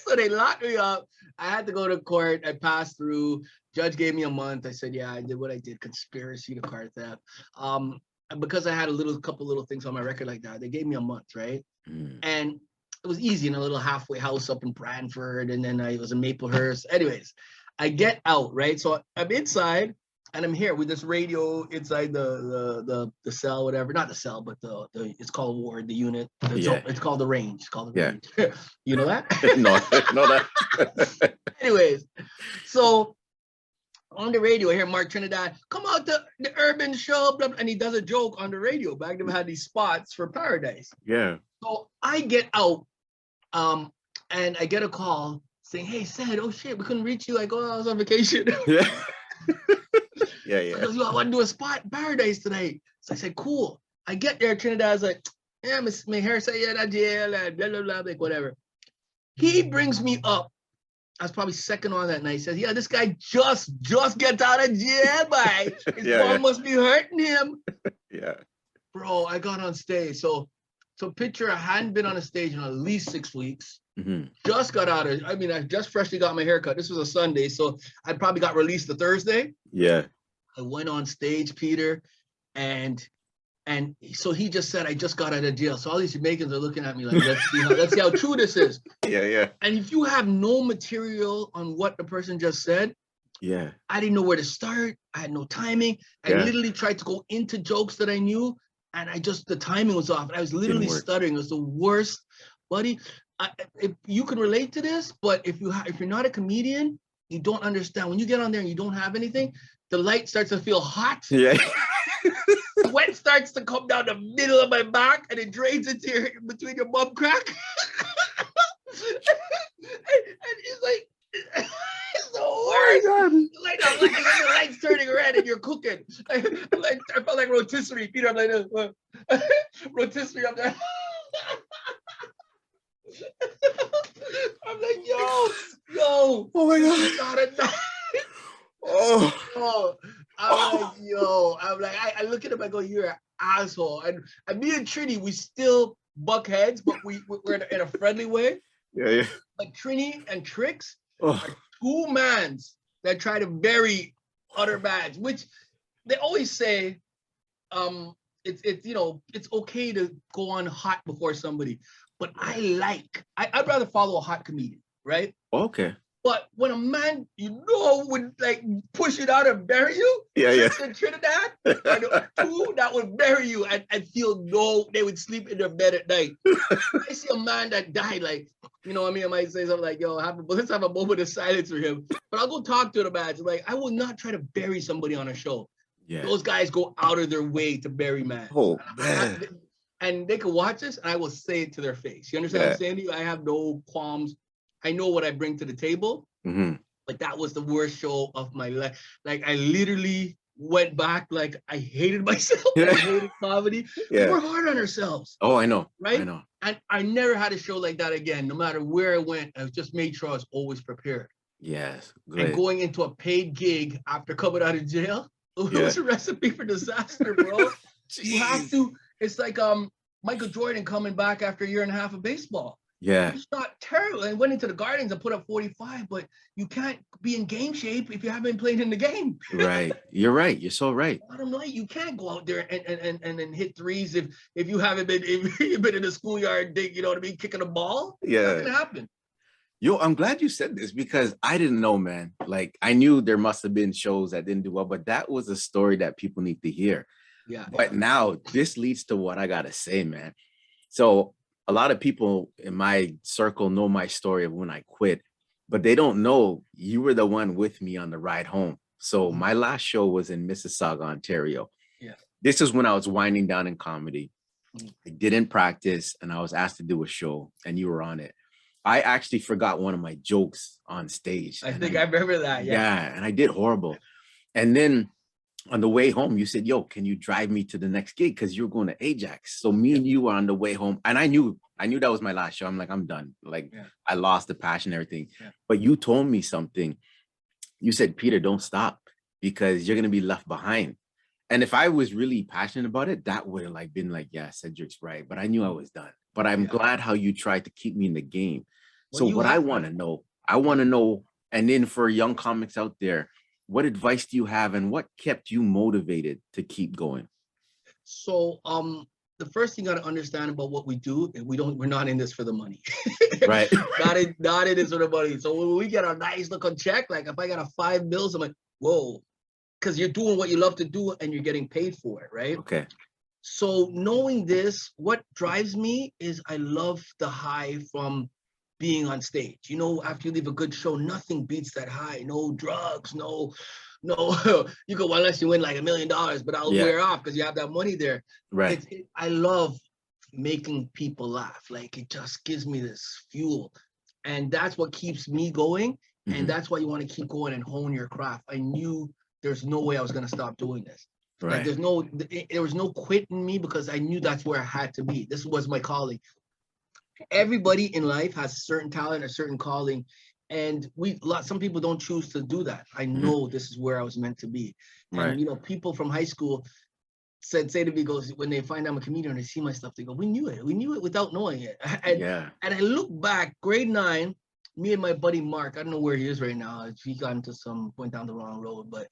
So they locked me up. I had to go to court. I passed through. Judge gave me a month. I said, yeah, I did what I did. Conspiracy to car theft. And because I had a couple little things on my record like that, they gave me a month, right? And it was easy in a little halfway house up in Brantford. And then I was in Maplehurst. Anyways, I get out, right? So I'm inside and I'm here with this radio inside the cell, whatever. Not the cell, but the it's called ward, the unit. It's called the range. It's called the range. You know that? No, know that. Anyways, so on the radio, I hear Mark Trinidad, come out to the urban show, blah, blah, and he does a joke on the radio. Back then we had these spots for Paradise. Yeah. So I get out, and I get a call saying, hey, Sed, oh shit, we couldn't reach you. I go, I was on vacation. Yeah. Yeah. I goes, yo, I want to do a spot in Paradise tonight. So I said, cool. I get there, Trinidad's like, yeah, my hair say, yeah, that jail, and blah, blah, blah, like whatever. He brings me up. I was probably second on that night. He says, yeah, this guy just gets out of jail, boy. His mom must be hurting him. Yeah. Bro, I got on stage. So picture, I hadn't been on a stage in at least 6 weeks. Mm-hmm. Just got out of, I just freshly got my haircut. This was a Sunday, so I probably got released the Thursday. Yeah. I went on stage, Peter, and so he just said, I just got out of jail. So all these Jamaicans are looking at me like, let's see how true this is. Yeah. And if you have no material on what the person just said, I didn't know where to start. I had no timing. I literally tried to go into jokes that I knew, and the timing was off. And I was literally stuttering. It was the worst, buddy. If you can relate to this, but if you're not a comedian, you don't understand. When you get on there and you don't have anything, the light starts to feel hot. Yeah. Sweat starts to come down the middle of my back and it drains into between your bum crack. and it's like, it's the worst. Like the light's turning red and you're cooking. I felt like rotisserie. Peter, I'm like this. Rotisserie, I'm there. I'm like, yo. Oh my God. I'm like, I look at him, I go, you're an asshole. And me and Trini, we still buck heads, but we're in a friendly way. Yeah. Like Trini and Trix are two mans that try to bury other mans, which they always say, it's okay to go on hot before somebody, but I'd rather follow a hot comedian, right? Okay. But when a man, would like push it out and bury you, in Trinidad, two that would bury you and feel they would sleep in their bed at night. I see a man that died, like, I might say something like, yo, let's have a moment of silence for him. But I'll go talk to the man. Like, I will not try to bury somebody on a show. Yeah. Those guys go out of their way to bury man. Oh, man. And they can watch this and I will say it to their face. You understand what I'm saying to you? I have no qualms. I know what I bring to the table, but that was the worst show of my life. Like, I literally went back, like, I hated myself. I hated comedy. We're hard on ourselves. Oh, I know. Right? I know. And I never had a show like that again. No matter where I went, I just made sure I was always prepared. Yes. Good. And going into a paid gig after coming out of jail, it was a recipe for disaster, bro. You have to, it's like Michael Jordan coming back after a year and a half of baseball. Yeah. It's not terrible. I went into the Gardens and put up 45, but you can't be in game shape if you haven't played in the game. Right. You're right. You're so right. Bottom line, you can't go out there and hit threes if you haven't been if you've been in the schoolyard, you know what I mean, kicking a ball. Yeah. It's not gonna happen. Yo, I'm glad you said this because I didn't know, man. Like I knew there must have been shows that didn't do well, but that was a story that people need to hear. Yeah. But now this leads to what I gotta say, man. So a lot of people in my circle know my story of when I quit, but they don't know you were the one with me on the ride home. So my last show was in Mississauga, Ontario. Yeah. This is when I was winding down in comedy. I didn't practice and I was asked to do a show and you were on it. I actually forgot one of my jokes on stage. I think I remember that. Yeah, and I did horrible. And then on the way home, you said, yo, can you drive me to the next gig? Because you're going to Ajax. So me and you were on the way home. And I knew that was my last show. I'm like, I'm done. Like I lost the passion, everything. Yeah. But you told me something. You said, Peter, don't stop because you're going to be left behind. And if I was really passionate about it, that would have like been like, yeah, Cedric's right. But I knew I was done. But I'm glad how you tried to keep me in the game. Well, so what I want to know, and then for young comics out there, what advice do you have and what kept you motivated to keep going? So the first thing you got to understand about what we do, we're not in this for the money. Right. not in this for the money. So when we get a nice looking check, like if I got a $5 million, I'm like, whoa, because you're doing what you love to do and you're getting paid for it, right? Okay. So knowing this, what drives me is I love the high from being on stage. You know, after you leave a good show, nothing beats that high. No drugs, no, you go, well, unless you win like $1 million, but I'll wear off because you have that money there. Right. I love making people laugh. Like it just gives me this fuel. And that's what keeps me going. And that's why you want to keep going and hone your craft. I knew there's no way I was going to stop doing this. Right. Like there was no quit in me because I knew that's where I had to be. This was my calling. Everybody in life has a certain talent, a certain calling, and some people don't choose to do that. I know this is where I was meant to be. Right. And you know, people from high school say to me, goes when they find I'm a comedian and they see my stuff, they go, we knew it without knowing it. And I look back, grade 9. Me and my buddy Mark, I don't know where he is right now. He got into went down the wrong road, but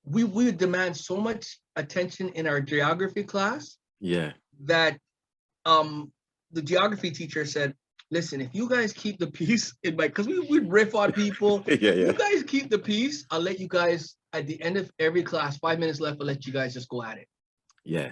we would demand so much attention in our geography class. Yeah. That the geography teacher said, listen, if you guys keep the peace because we'd riff on people. You guys keep the peace, I'll let you guys at the end of every class, 5 minutes left, I'll let you guys just go at it. Yeah.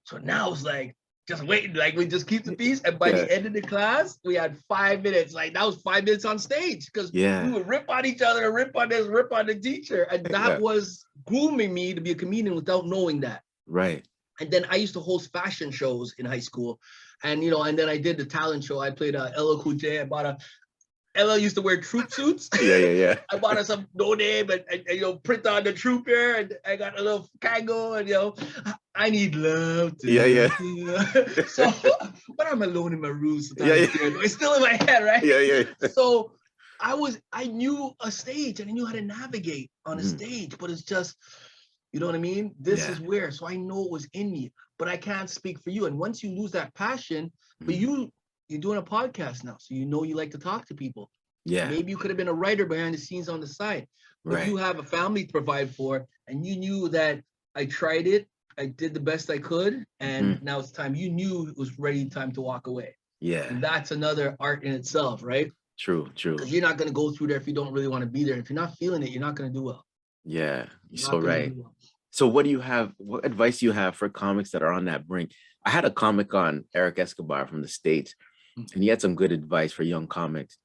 So now it's like, just waiting, like we just keep the peace. And by the end of the class, we had 5 minutes. Like that was 5 minutes on stage because we would rip on each other, rip on this, rip on the teacher. And that was grooming me to be a comedian without knowing that. Right. And then I used to host fashion shows in high school. And, you know, and then I did the talent show. I played LL Cool J. I bought LL used to wear troop suits. Yeah. I bought her some no name and you know, print on the trooper. And I got a little Kango and, you know, I need love. So, but I'm alone in my room. It's still in my head, right? Yeah. So I knew a stage and I knew how to navigate on a stage, but it's just, you know what I mean? This is where, so I know it was in me, but I can't speak for you. And once you lose that passion, but you're doing a podcast now, so you know you like to talk to people. Yeah. Maybe you could have been a writer behind the scenes on the side, but you have a family to provide for, and you knew that I tried it, I did the best I could, and now it's time. You knew it was time to walk away. Yeah. And that's another art in itself, right? True. Because you're not going to go through there if you don't really want to be there. If you're not feeling it, you're not going to do well. Yeah, you're so right. So what advice do you have for comics that are on that brink? I had a comic on, Eric Escobar from the States, and he had some good advice for young comics.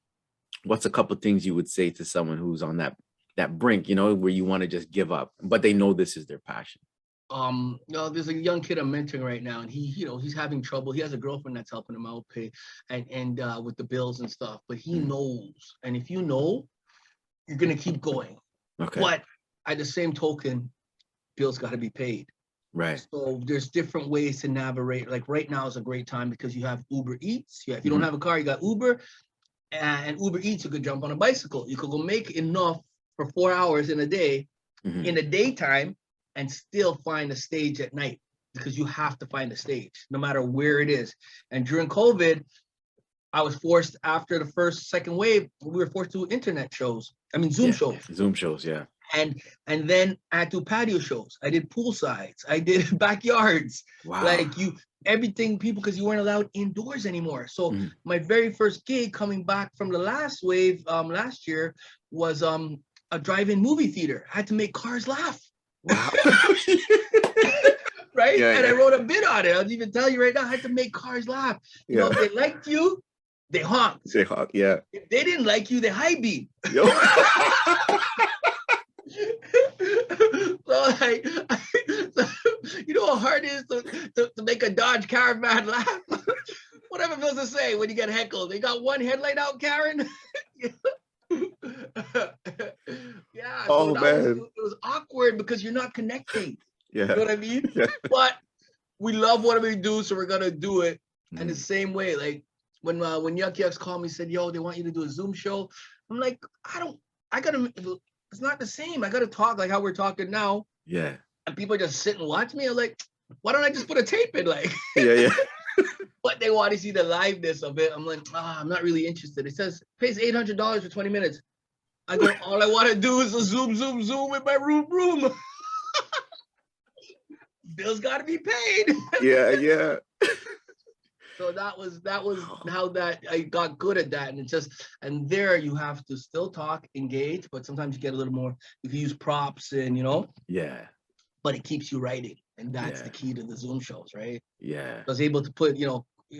What's a couple things you would say to someone who's on that brink, you know, where you want to just give up, but they know this is their passion? There's a young kid I'm mentoring right now, and he's having trouble. He has a girlfriend that's helping him out pay and with the bills and stuff, but he knows. And if you know, you're gonna keep going. Okay. But at the same token, bills got to be paid. Right. So there's different ways to navigate. Like right now is a great time because you have Uber Eats. If you don't have a car, you got Uber, and Uber Eats, you could jump on a bicycle. You could go make enough for 4 hours in a day, in the daytime, and still find a stage at night because you have to find a stage no matter where it is. And during COVID, I was forced after the second wave, we were forced to do internet shows. I mean, Zoom shows. Zoom shows, yeah. And then I do patio shows. I did poolsides. I did backyards. Wow. Like everything, people, because you weren't allowed indoors anymore. So my very first gig coming back from the last wave last year was a drive-in movie theater. I had to make cars laugh. Wow. Right? Yeah, and I wrote a bit on it. I'll even tell you right now, I had to make cars laugh. You know, if they liked you, they honked. They honked, yeah. If they didn't like you, they high beam. Yo. So like, you know how hard it is to make a Dodge Caravan laugh? Whatever it feels to say when you get heckled. They got one headlight out, Karen. Yeah. Oh, man. It was awkward because you're not connecting. Yeah. You know what I mean? Yeah. But we love what we do, so we're gonna do it. And the same way, like when Yuk Yuks called me, said, "Yo, they want you to do a Zoom show." I'm like, it's not the same. I gotta talk like how we're talking now. Yeah. And people just sit and watch me. I'm like, why don't I just put a tape in? Like, yeah. But they want to see the liveness of it. I'm like, I'm not really interested. It says pays $800 for 20 minutes. I go, all I want to do is a zoom in my room. Bills got to be paid. Yeah. So that was how that I got good at that. And there you have to still talk, engage, but sometimes you get a little more, you can use props and, Yeah. But it keeps you writing. And that's the key to the Zoom shows, right? Yeah. I was able to put,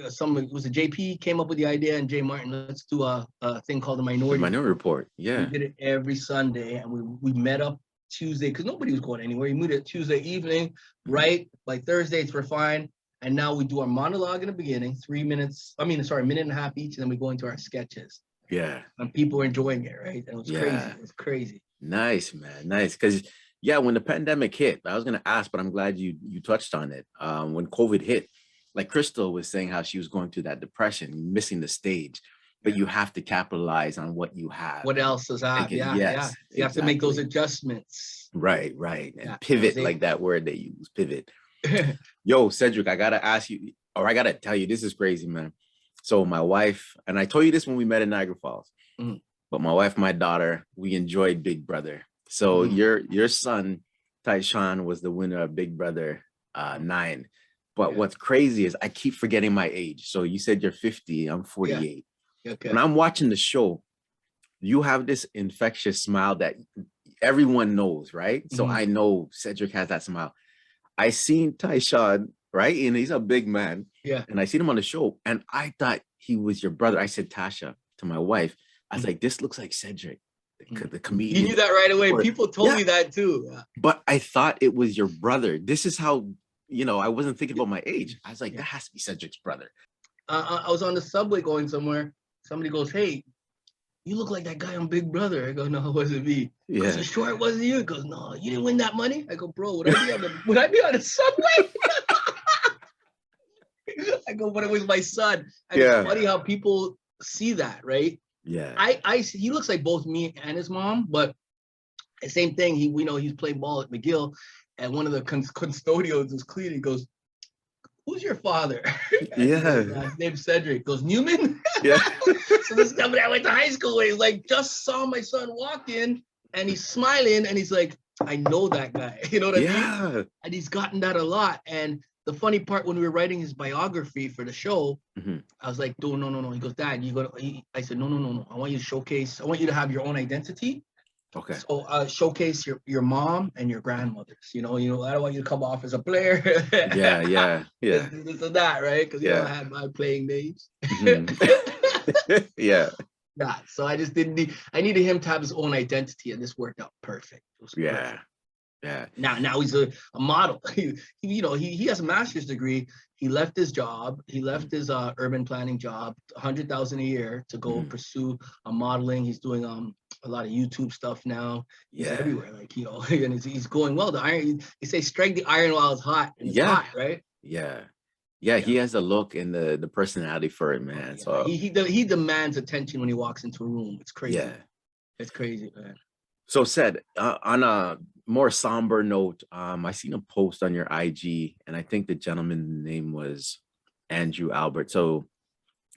someone, it was a JP came up with the idea, and Jay Martin, let's do a thing called the Minority Report. Yeah. We did it every Sunday, and we met up Tuesday because nobody was going anywhere. We met it Tuesday evening, right? By Thursdays we're fine. And now we do our monologue in the beginning, 3 minutes. A minute and a half each, and then we go into our sketches. Yeah. And people are enjoying it, right? And it was crazy. It was crazy. Nice, man. Nice. Because when the pandemic hit, I was gonna ask, but I'm glad you touched on it. When COVID hit, like Crystal was saying how she was going through that depression, missing the stage. But you have to capitalize on what you have. What else is out? Yeah. You have to make those adjustments. Right. And pivot, like that word they use, pivot. Yo, Cedric, I gotta ask you, or I gotta tell you, this is crazy, man. So my wife, and I told you this when we met in Niagara Falls, but my wife, my daughter, we enjoyed Big Brother. So your son, Tychon, was the winner of Big Brother 9. But what's crazy is I keep forgetting my age. So you said you're 50, I'm 48. Yeah. Okay. When I'm watching the show, you have this infectious smile that everyone knows, right? So I know Cedric has that smile. I seen Tychon, right? And he's a big man. Yeah. And I seen him on the show, and I thought he was your brother. I said, Tasha, to my wife, I was like, this looks like Cedric, the comedian. You knew that right away. People told me that too. Yeah. But I thought it was your brother. This is how, I wasn't thinking about my age. I was like, that has to be Cedric's brother. I was on the subway going somewhere. Somebody goes, "Hey, you look like that guy on Big Brother." I go, "No, it wasn't me." Yeah. "So sure it wasn't you?" He goes, "No, you didn't win that money." I go, "Bro, would I be on the subway?" I go, "But it was my son." And it's funny how people see that, right? Yeah. He looks like both me and his mom, but the same thing. He's playing ball at McGill, and one of the custodians is clean. He goes, "Who's your father?" Yeah. His name's Cedric. He goes, "Newman?" Yeah. So this guy I went to high school with, he's like, just saw my son walk in, and he's smiling, and he's like, "I know that guy." You know what I mean? And he's gotten that a lot. And the funny part, when we were writing his biography for the show, I was like, no. He goes, "Dad, I said, no. I want you to have your own identity. Okay. So showcase your mom and your grandmothers. I don't want you to come off as a player." Yeah. This and that, right? Because I had my playing days. Yeah. So I just I needed him to have his own identity, and this worked out perfect. Yeah. Now he's a model. He has a master's degree. He left his job. He left his urban planning job, $100,000 a year, to go pursue modeling. He's doing a lot of YouTube stuff now. He's everywhere, and he's going well. The iron, they say, strike the iron while it's hot. And it's hot, right? Yeah, he has a look and the personality for it, man. So he demands attention when he walks into a room. It's crazy. Yeah, it's crazy, man. So Ced, on a more somber note, I seen a post on your IG, and I think the gentleman's name was Andrew Albert. So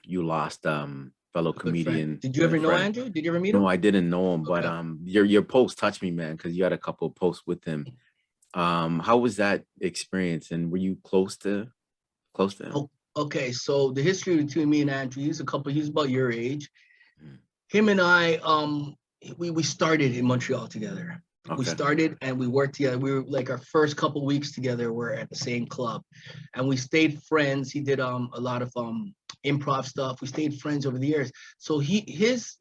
you lost fellow comedian. Did you ever know friend. Andrew? Did you ever meet him? No, I didn't know him, but your post touched me, man, because you had a couple of posts with him. How was that experience, and were you close to him? Oh, okay, so the history between me and Andrew, he's about your age. Him and I, we started in Montreal together. Okay. We started and we worked together. We were like our first couple weeks together were at the same club, and we stayed friends. He did a lot of improv stuff. We stayed friends over the years. So he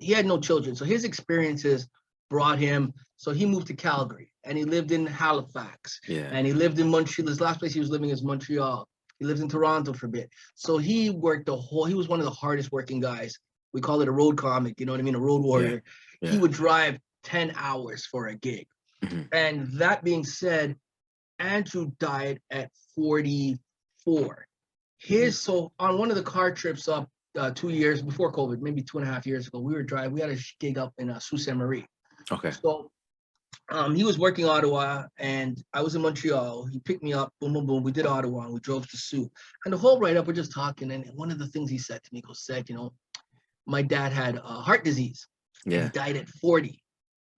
had no children, so his experiences brought him. So he moved to Calgary and he lived in Halifax. Yeah. And he lived in Montreal. His last place he was living is Montreal. He lived in Toronto for a bit. So he worked he was one of the hardest working guys. We call it a road comic, you know what I mean? A road warrior. Yeah. Yeah. He would drive 10 hours for a gig. Mm-hmm. And that being said, Andrew died at 44. So on one of the car trips up 2 years before COVID, maybe 2.5 years ago, we had a gig up in Sault Ste. Marie. Okay. So he was working Ottawa and I was in Montreal. He picked me up, boom, boom, boom. We did Ottawa and we drove to Sault. And the whole write-up, we're just talking. And one of the things he said to me, my dad had heart disease. Yeah. He died at 40.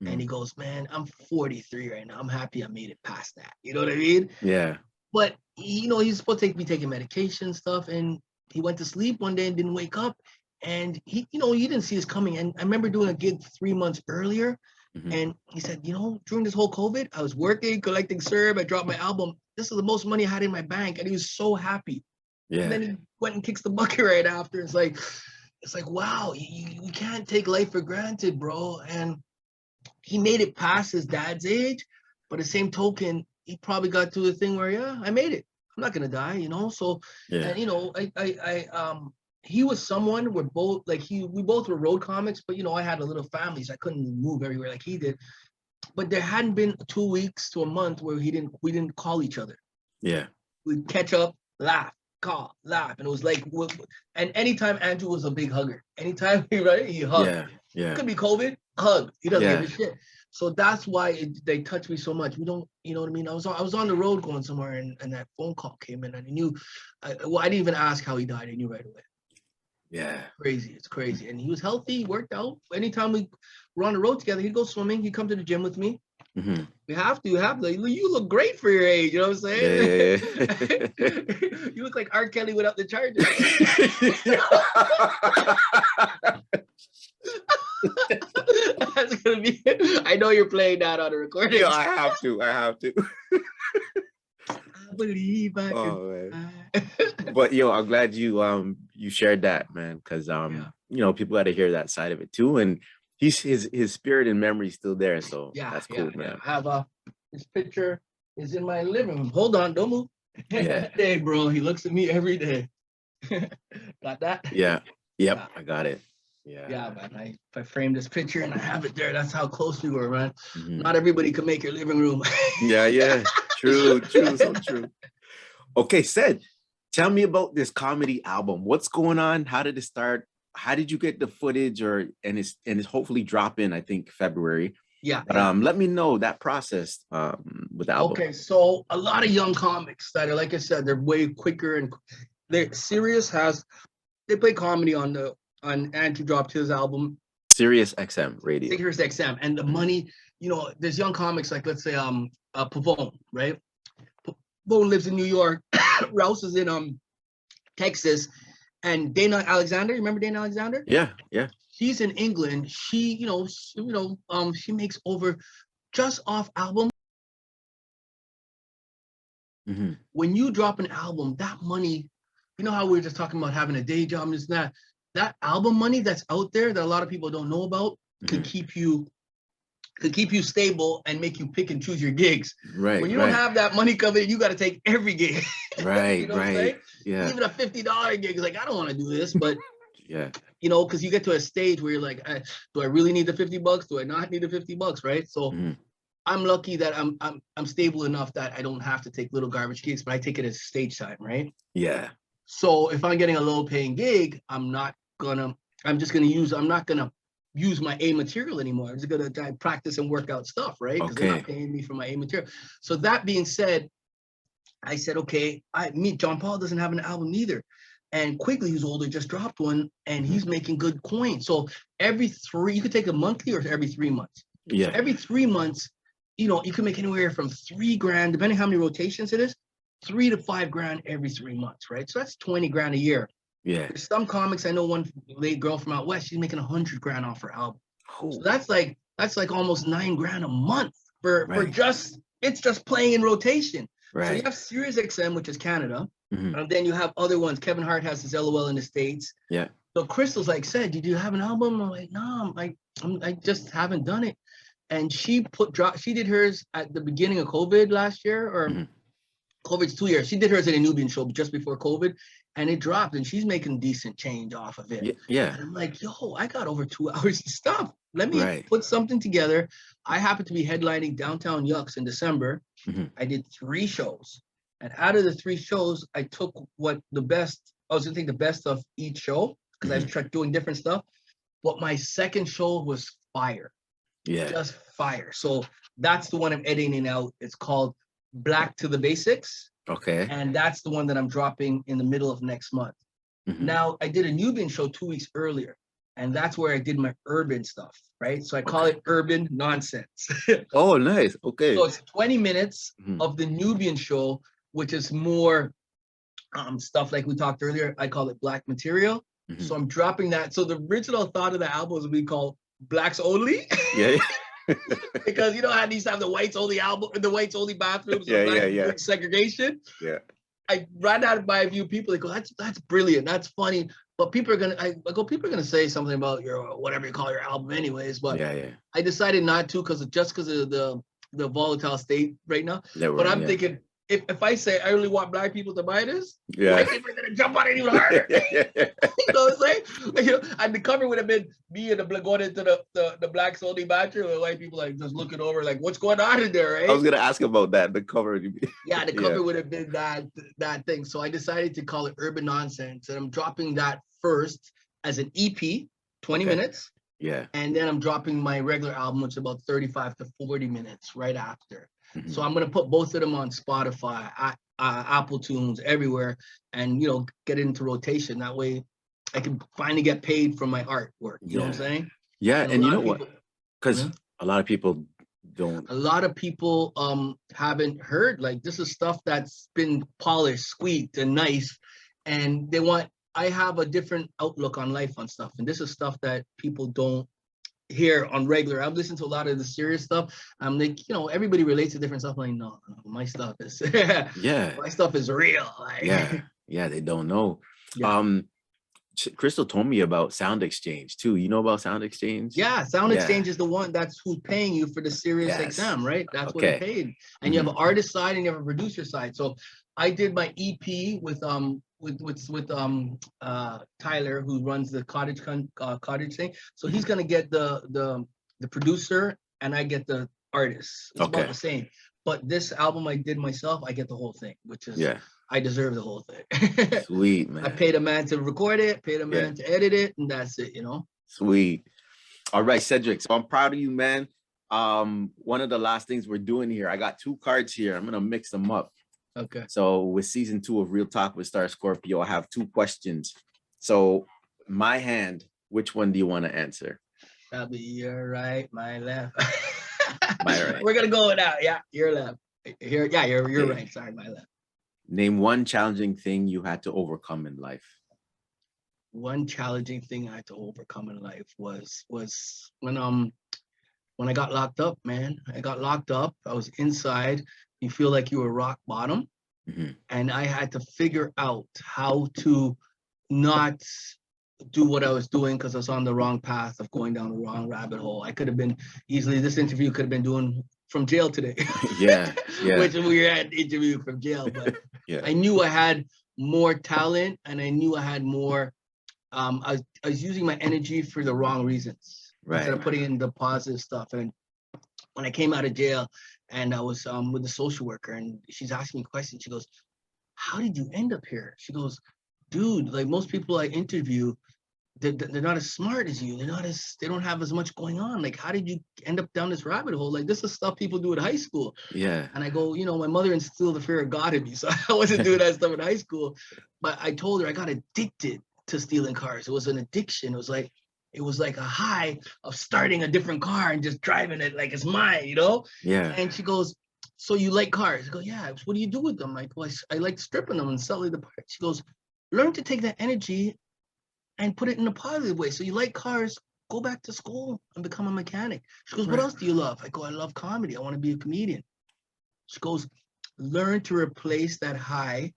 Mm. And he goes, man, I'm 43 right now. I'm happy I made it past that. You know what I mean? Yeah. But, he's supposed to be taking medication and stuff. And he went to sleep one day and didn't wake up. And he didn't see us coming. And I remember doing a gig 3 months earlier. Mm-hmm. And he said, during this whole COVID, I was working, collecting CERB. I dropped my album. This is the most money I had in my bank. And he was so happy. Yeah. And then he went and kicks the bucket right after. It's like, wow, you can't take life for granted, bro. And he made it past his dad's age. But the same token, he probably got to the thing where, yeah, I made it. I'm not going to die, So, yeah. And, he was someone we both were road comics, but I had a little family, so I couldn't move everywhere like he did. But there hadn't been 2 weeks to a month where we didn't call each other. Yeah. We'd catch up, laugh, call, laugh. And it was like, and anytime Andrew was a big hugger. Anytime he hugged. Yeah. Yeah. It could be COVID, hug. He doesn't give a shit. So that's why they touch me so much. We don't, you know what I mean? I was on the road going somewhere and that phone call came in and I knew, I didn't even ask how he died. I knew right away. Yeah. It's crazy. And he was healthy, he worked out. Anytime we were on the road together, he'd go swimming, he'd come to the gym with me. Mm-hmm. You look great for your age, you know what I'm saying? Yeah. You look like R. Kelly without the charges. That's gonna be I know you're playing that on a recording. Yeah, I have to. I believe I can. But I'm glad you shared that, man, because people got to hear that side of it too, and his spirit and memory is still there, so that's cool, man. I have his picture is in my living room. Hold on, don't move. Yeah. Hey, bro, he looks at me every day. Got that? Yeah. Yep, yeah. I got it. Yeah. Yeah, man. I framed this picture and I have it there. That's how close we were, man. Mm-hmm. Not everybody could make your living room. Yeah. True, so true. Okay, Ced, tell me about this comedy album. What's going on? How did it start? How did you get the footage? And it's hopefully drop in, I think, February. Yeah. But let me know that process with the album. Okay, so a lot of young comics that are, like I said, they're way quicker and they play comedy on Andrew dropped his album. Sirius XM radio. Sirius XM. And the money, there's young comics like, let's say, Pavone, right? Pavone lives in New York. Rouse is in Texas. And Dana Alexander, you remember Dana Alexander? Yeah. She's in England. She, she makes over just off album. Mm-hmm. When you drop an album, that money, how we were just talking about having a day job and that album money that's out there that a lot of people don't know about mm-hmm. could keep you stable and make you pick and choose your gigs. Right. When you don't have that money coming, you got to take every gig. Right. Right. Yeah. Even a $50 gig is like, I don't want to do this, but yeah, because you get to a stage where you're like, do I really need the $50? Do I not need the $50? Right. So mm-hmm. I'm lucky that I'm stable enough that I don't have to take little garbage gigs, but I take it as stage time. Right. Yeah. So if I'm getting a low paying gig, I'm not gonna use my A material anymore. I'm just gonna practice and work out stuff, right? Because they're not paying me for my A material. So that being said, I said, okay, John Paul doesn't have an album either. And Quigley, who's older, just dropped one, and he's making good coin. So you could take a monthly or every 3 months. Yeah. So every 3 months, you know, you can make anywhere from $3,000, depending how many rotations it is, $3 to $5,000 every 3 months, right? So that's $20,000 a year. Yeah. There's some comics, I know one late girl from out west, she's making $100,000 off her album. Oh. So that's like almost $9,000 a month for just playing in rotation. Right. So you have Sirius XM, which is Canada, Mm-hmm. and then you have other ones. Kevin Hart has his LOL in the States. Yeah. So Crystal's like, said, did you have an album? I'm like, no, I just haven't done it. And she did hers at the beginning of COVID last year, or COVID's 2 years. She did hers at a Nubian show just before COVID, and it dropped, and she's making decent change off of it. Yeah. And I'm like, yo, I got over 2 hours of stuff. Let me put something together. I happen to be headlining Downtown Yuks in December. I did 3 shows. And out of the 3 shows, I took I was gonna take the best of each show, because I was tried doing different stuff. But my second show was fire. Yeah. Just fire. So that's the one I'm editing out. It's called Black to the Basics. Okay. And that's the one that I'm dropping in the middle of next month. Now, I did a Nubian show 2 weeks earlier, and that's where I did my urban stuff, right? So I call it urban nonsense. Oh, nice. Okay. So it's 20 minutes of the Nubian show, which is more stuff like we talked earlier. I call it black material. So I'm dropping that. So the original thought of the album was we call Blacks Only. Yeah. Because you know how these have the whites only album, the whites only bathrooms, black segregation. Yeah. I ran out by a few people. They go, that's brilliant, that's funny. But people are gonna say something about your whatever you call your album, anyways. But I decided not to because of the volatile state right now. But I'm thinking, if I say I only want black people to buy this, white people are gonna jump on it even harder. You know what I'm saying? You know, and the cover would have been me and going into the blacks only bathroom, and white people like just looking over, like, what's going on in there, right? I was gonna ask about that. The cover. Yeah, the cover would have been that thing. So I decided to call it Urban Nonsense, and I'm dropping that first as an EP, 20 minutes. Yeah. And then I'm dropping my regular album, which is about 35 to 40 minutes right after. So I'm gonna put both of them on Spotify, Apple Tunes, everywhere, and you know, get it into rotation. That way, I can finally get paid for my artwork. You know what I'm saying? Yeah, and you know what? Because a lot of people don't. A lot of people haven't heard. Like, this is stuff that's been polished, squeaked, and nice, and they want. I have a different outlook on life on stuff, and this is stuff that people don't hear on regular. I've listened to a lot of the serious stuff. I'm like, you know, everybody relates to different stuff. Like, no, my stuff is my stuff is real. Like, they don't know. Crystal told me about Sound Exchange too. You know about Sound Exchange? Yeah, Sound Exchange is the one that's who's paying you for the Sirius XM, right? That's what it paid. And you have an artist side and you have a producer side. So I did my EP with Tyler, who runs the cottage thing. So he's gonna get the producer, and I get the artist. It's about the same. But this album I did myself, I get the whole thing, which is I deserve the whole thing. Sweet, man. I paid a man to record it, paid a man to edit it, and that's it, you know. Sweet. All right, Cedric. So I'm proud of you, man. One of the last things we're doing here, I got 2 cards here. I'm gonna mix them up. Okay. So with season 2 of Real Talk with Star Scorpio, I have 2 questions. So my hand, which one do you want to answer? That'll be your right, my left. My right. We're gonna go with that. Yeah, your left. Here, yeah, you're right. Sorry, my left. Name one challenging thing you had to overcome in life. One challenging thing I had to overcome in life was when I got locked up, man. I got locked up. I was inside. You feel like you were rock bottom. And I had to figure out how to not do what I was doing because I was on the wrong path of going down the wrong rabbit hole. I could have been easily, this interview could have been doing from jail today. Which we had interview from jail, but I knew I had more talent, and I knew I had more, I was using my energy for the wrong reasons. Instead of putting in the positive stuff. And when I came out of jail and I was with the social worker, and she's asking me questions, she goes, how did you end up here? She goes, dude, like most people I interview, they're not as smart as you. They don't have as much going on. Like, how did you end up down this rabbit hole? Like, this is stuff people do in high school. And I go, you know, my mother instilled the fear of God in me, so I wasn't doing that stuff in high school. but I told her I got addicted to stealing cars. It was an addiction. It was like a high of starting a different car and just driving it like it's mine, you know? Yeah. And she goes, so you like cars? I go, yeah. What do you do with them? I go, I like stripping them and selling the parts. She goes, learn to take that energy and put it in a positive way. So you like cars, go back to school and become a mechanic. She goes, what else do you love? I go, I love comedy. I want to be a comedian. She goes, learn to replace that high.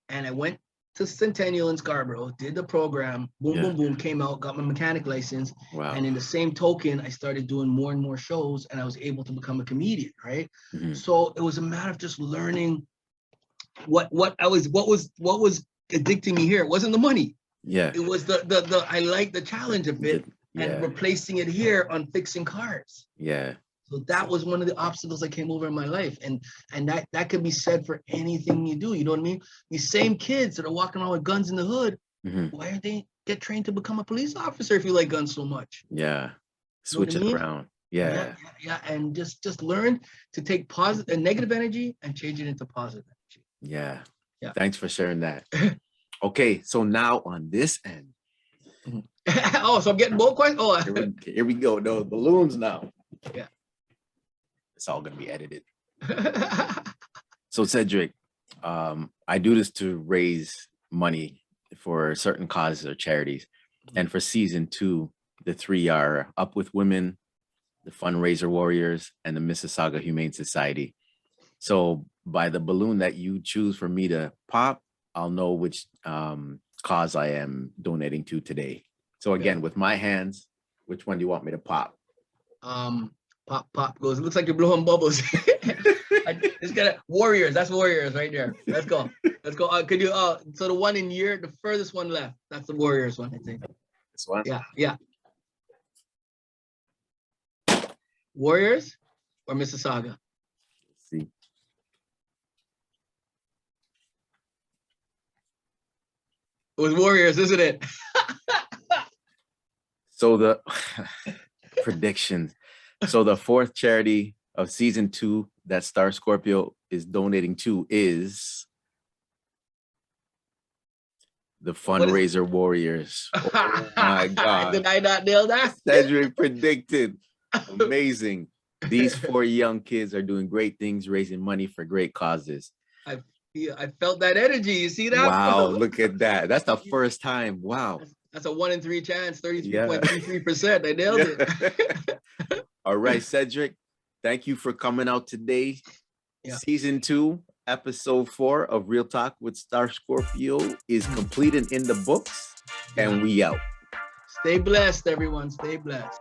And I went to Centennial in Scarborough, did the program, boom, boom, boom, came out, got my mechanic license. Wow. And in the same token, I started doing more and more shows and I was able to become a comedian, right? So it was a matter of just learning what was addicting me here. It wasn't the money. Yeah. It was the I like the challenge of it and replacing it here on fixing cars. Yeah. So that was one of the obstacles that came over in my life. And that could be said for anything you do. You know what I mean? These same kids that are walking around with guns in the hood, why don't they get trained to become a police officer if you like guns so much? Yeah. Switch it around. Yeah. And just learn to take positive and negative energy and change it into positive energy. Yeah. Thanks for sharing that. Okay, so now on this end. Oh, so I'm getting both questions? Oh, here we go. Those balloons now. Yeah. It's all going to be edited. So Cedric, I do this to raise money for certain causes or charities. And for season 2, the 3 are Up With Women, the Fundraiser Warriors, and the Mississauga Humane Society. So by the balloon that you choose for me to pop, I'll know which cause I am donating to today. So again, with my hands, which one do you want me to pop? Pop goes, it looks like you're blowing bubbles. It's got Warriors. That's Warriors right there. Let's go. Could you, so the one in year, the furthest one left, that's the Warriors one, I think. This one? Yeah. Warriors or Mississauga? Let's see. It was Warriors, isn't it? So the predictions. So the 4th charity of season 2 that Star Scorpio is donating to is the Fundraiser Warriors. Oh my God. Did I not nail that? Cedric predicted. Amazing. These 4 young kids are doing great things, raising money for great causes. I felt that energy. You see that? Wow, look at that. That's the first time. Wow. That's a 1 in 3 chance, 33.33%. I nailed it. All right, Cedric, thank you for coming out today. Season 2, episode 4 of Real Talk with Star Scorpio is complete and in the books, and we out. Stay blessed, everyone. Stay blessed.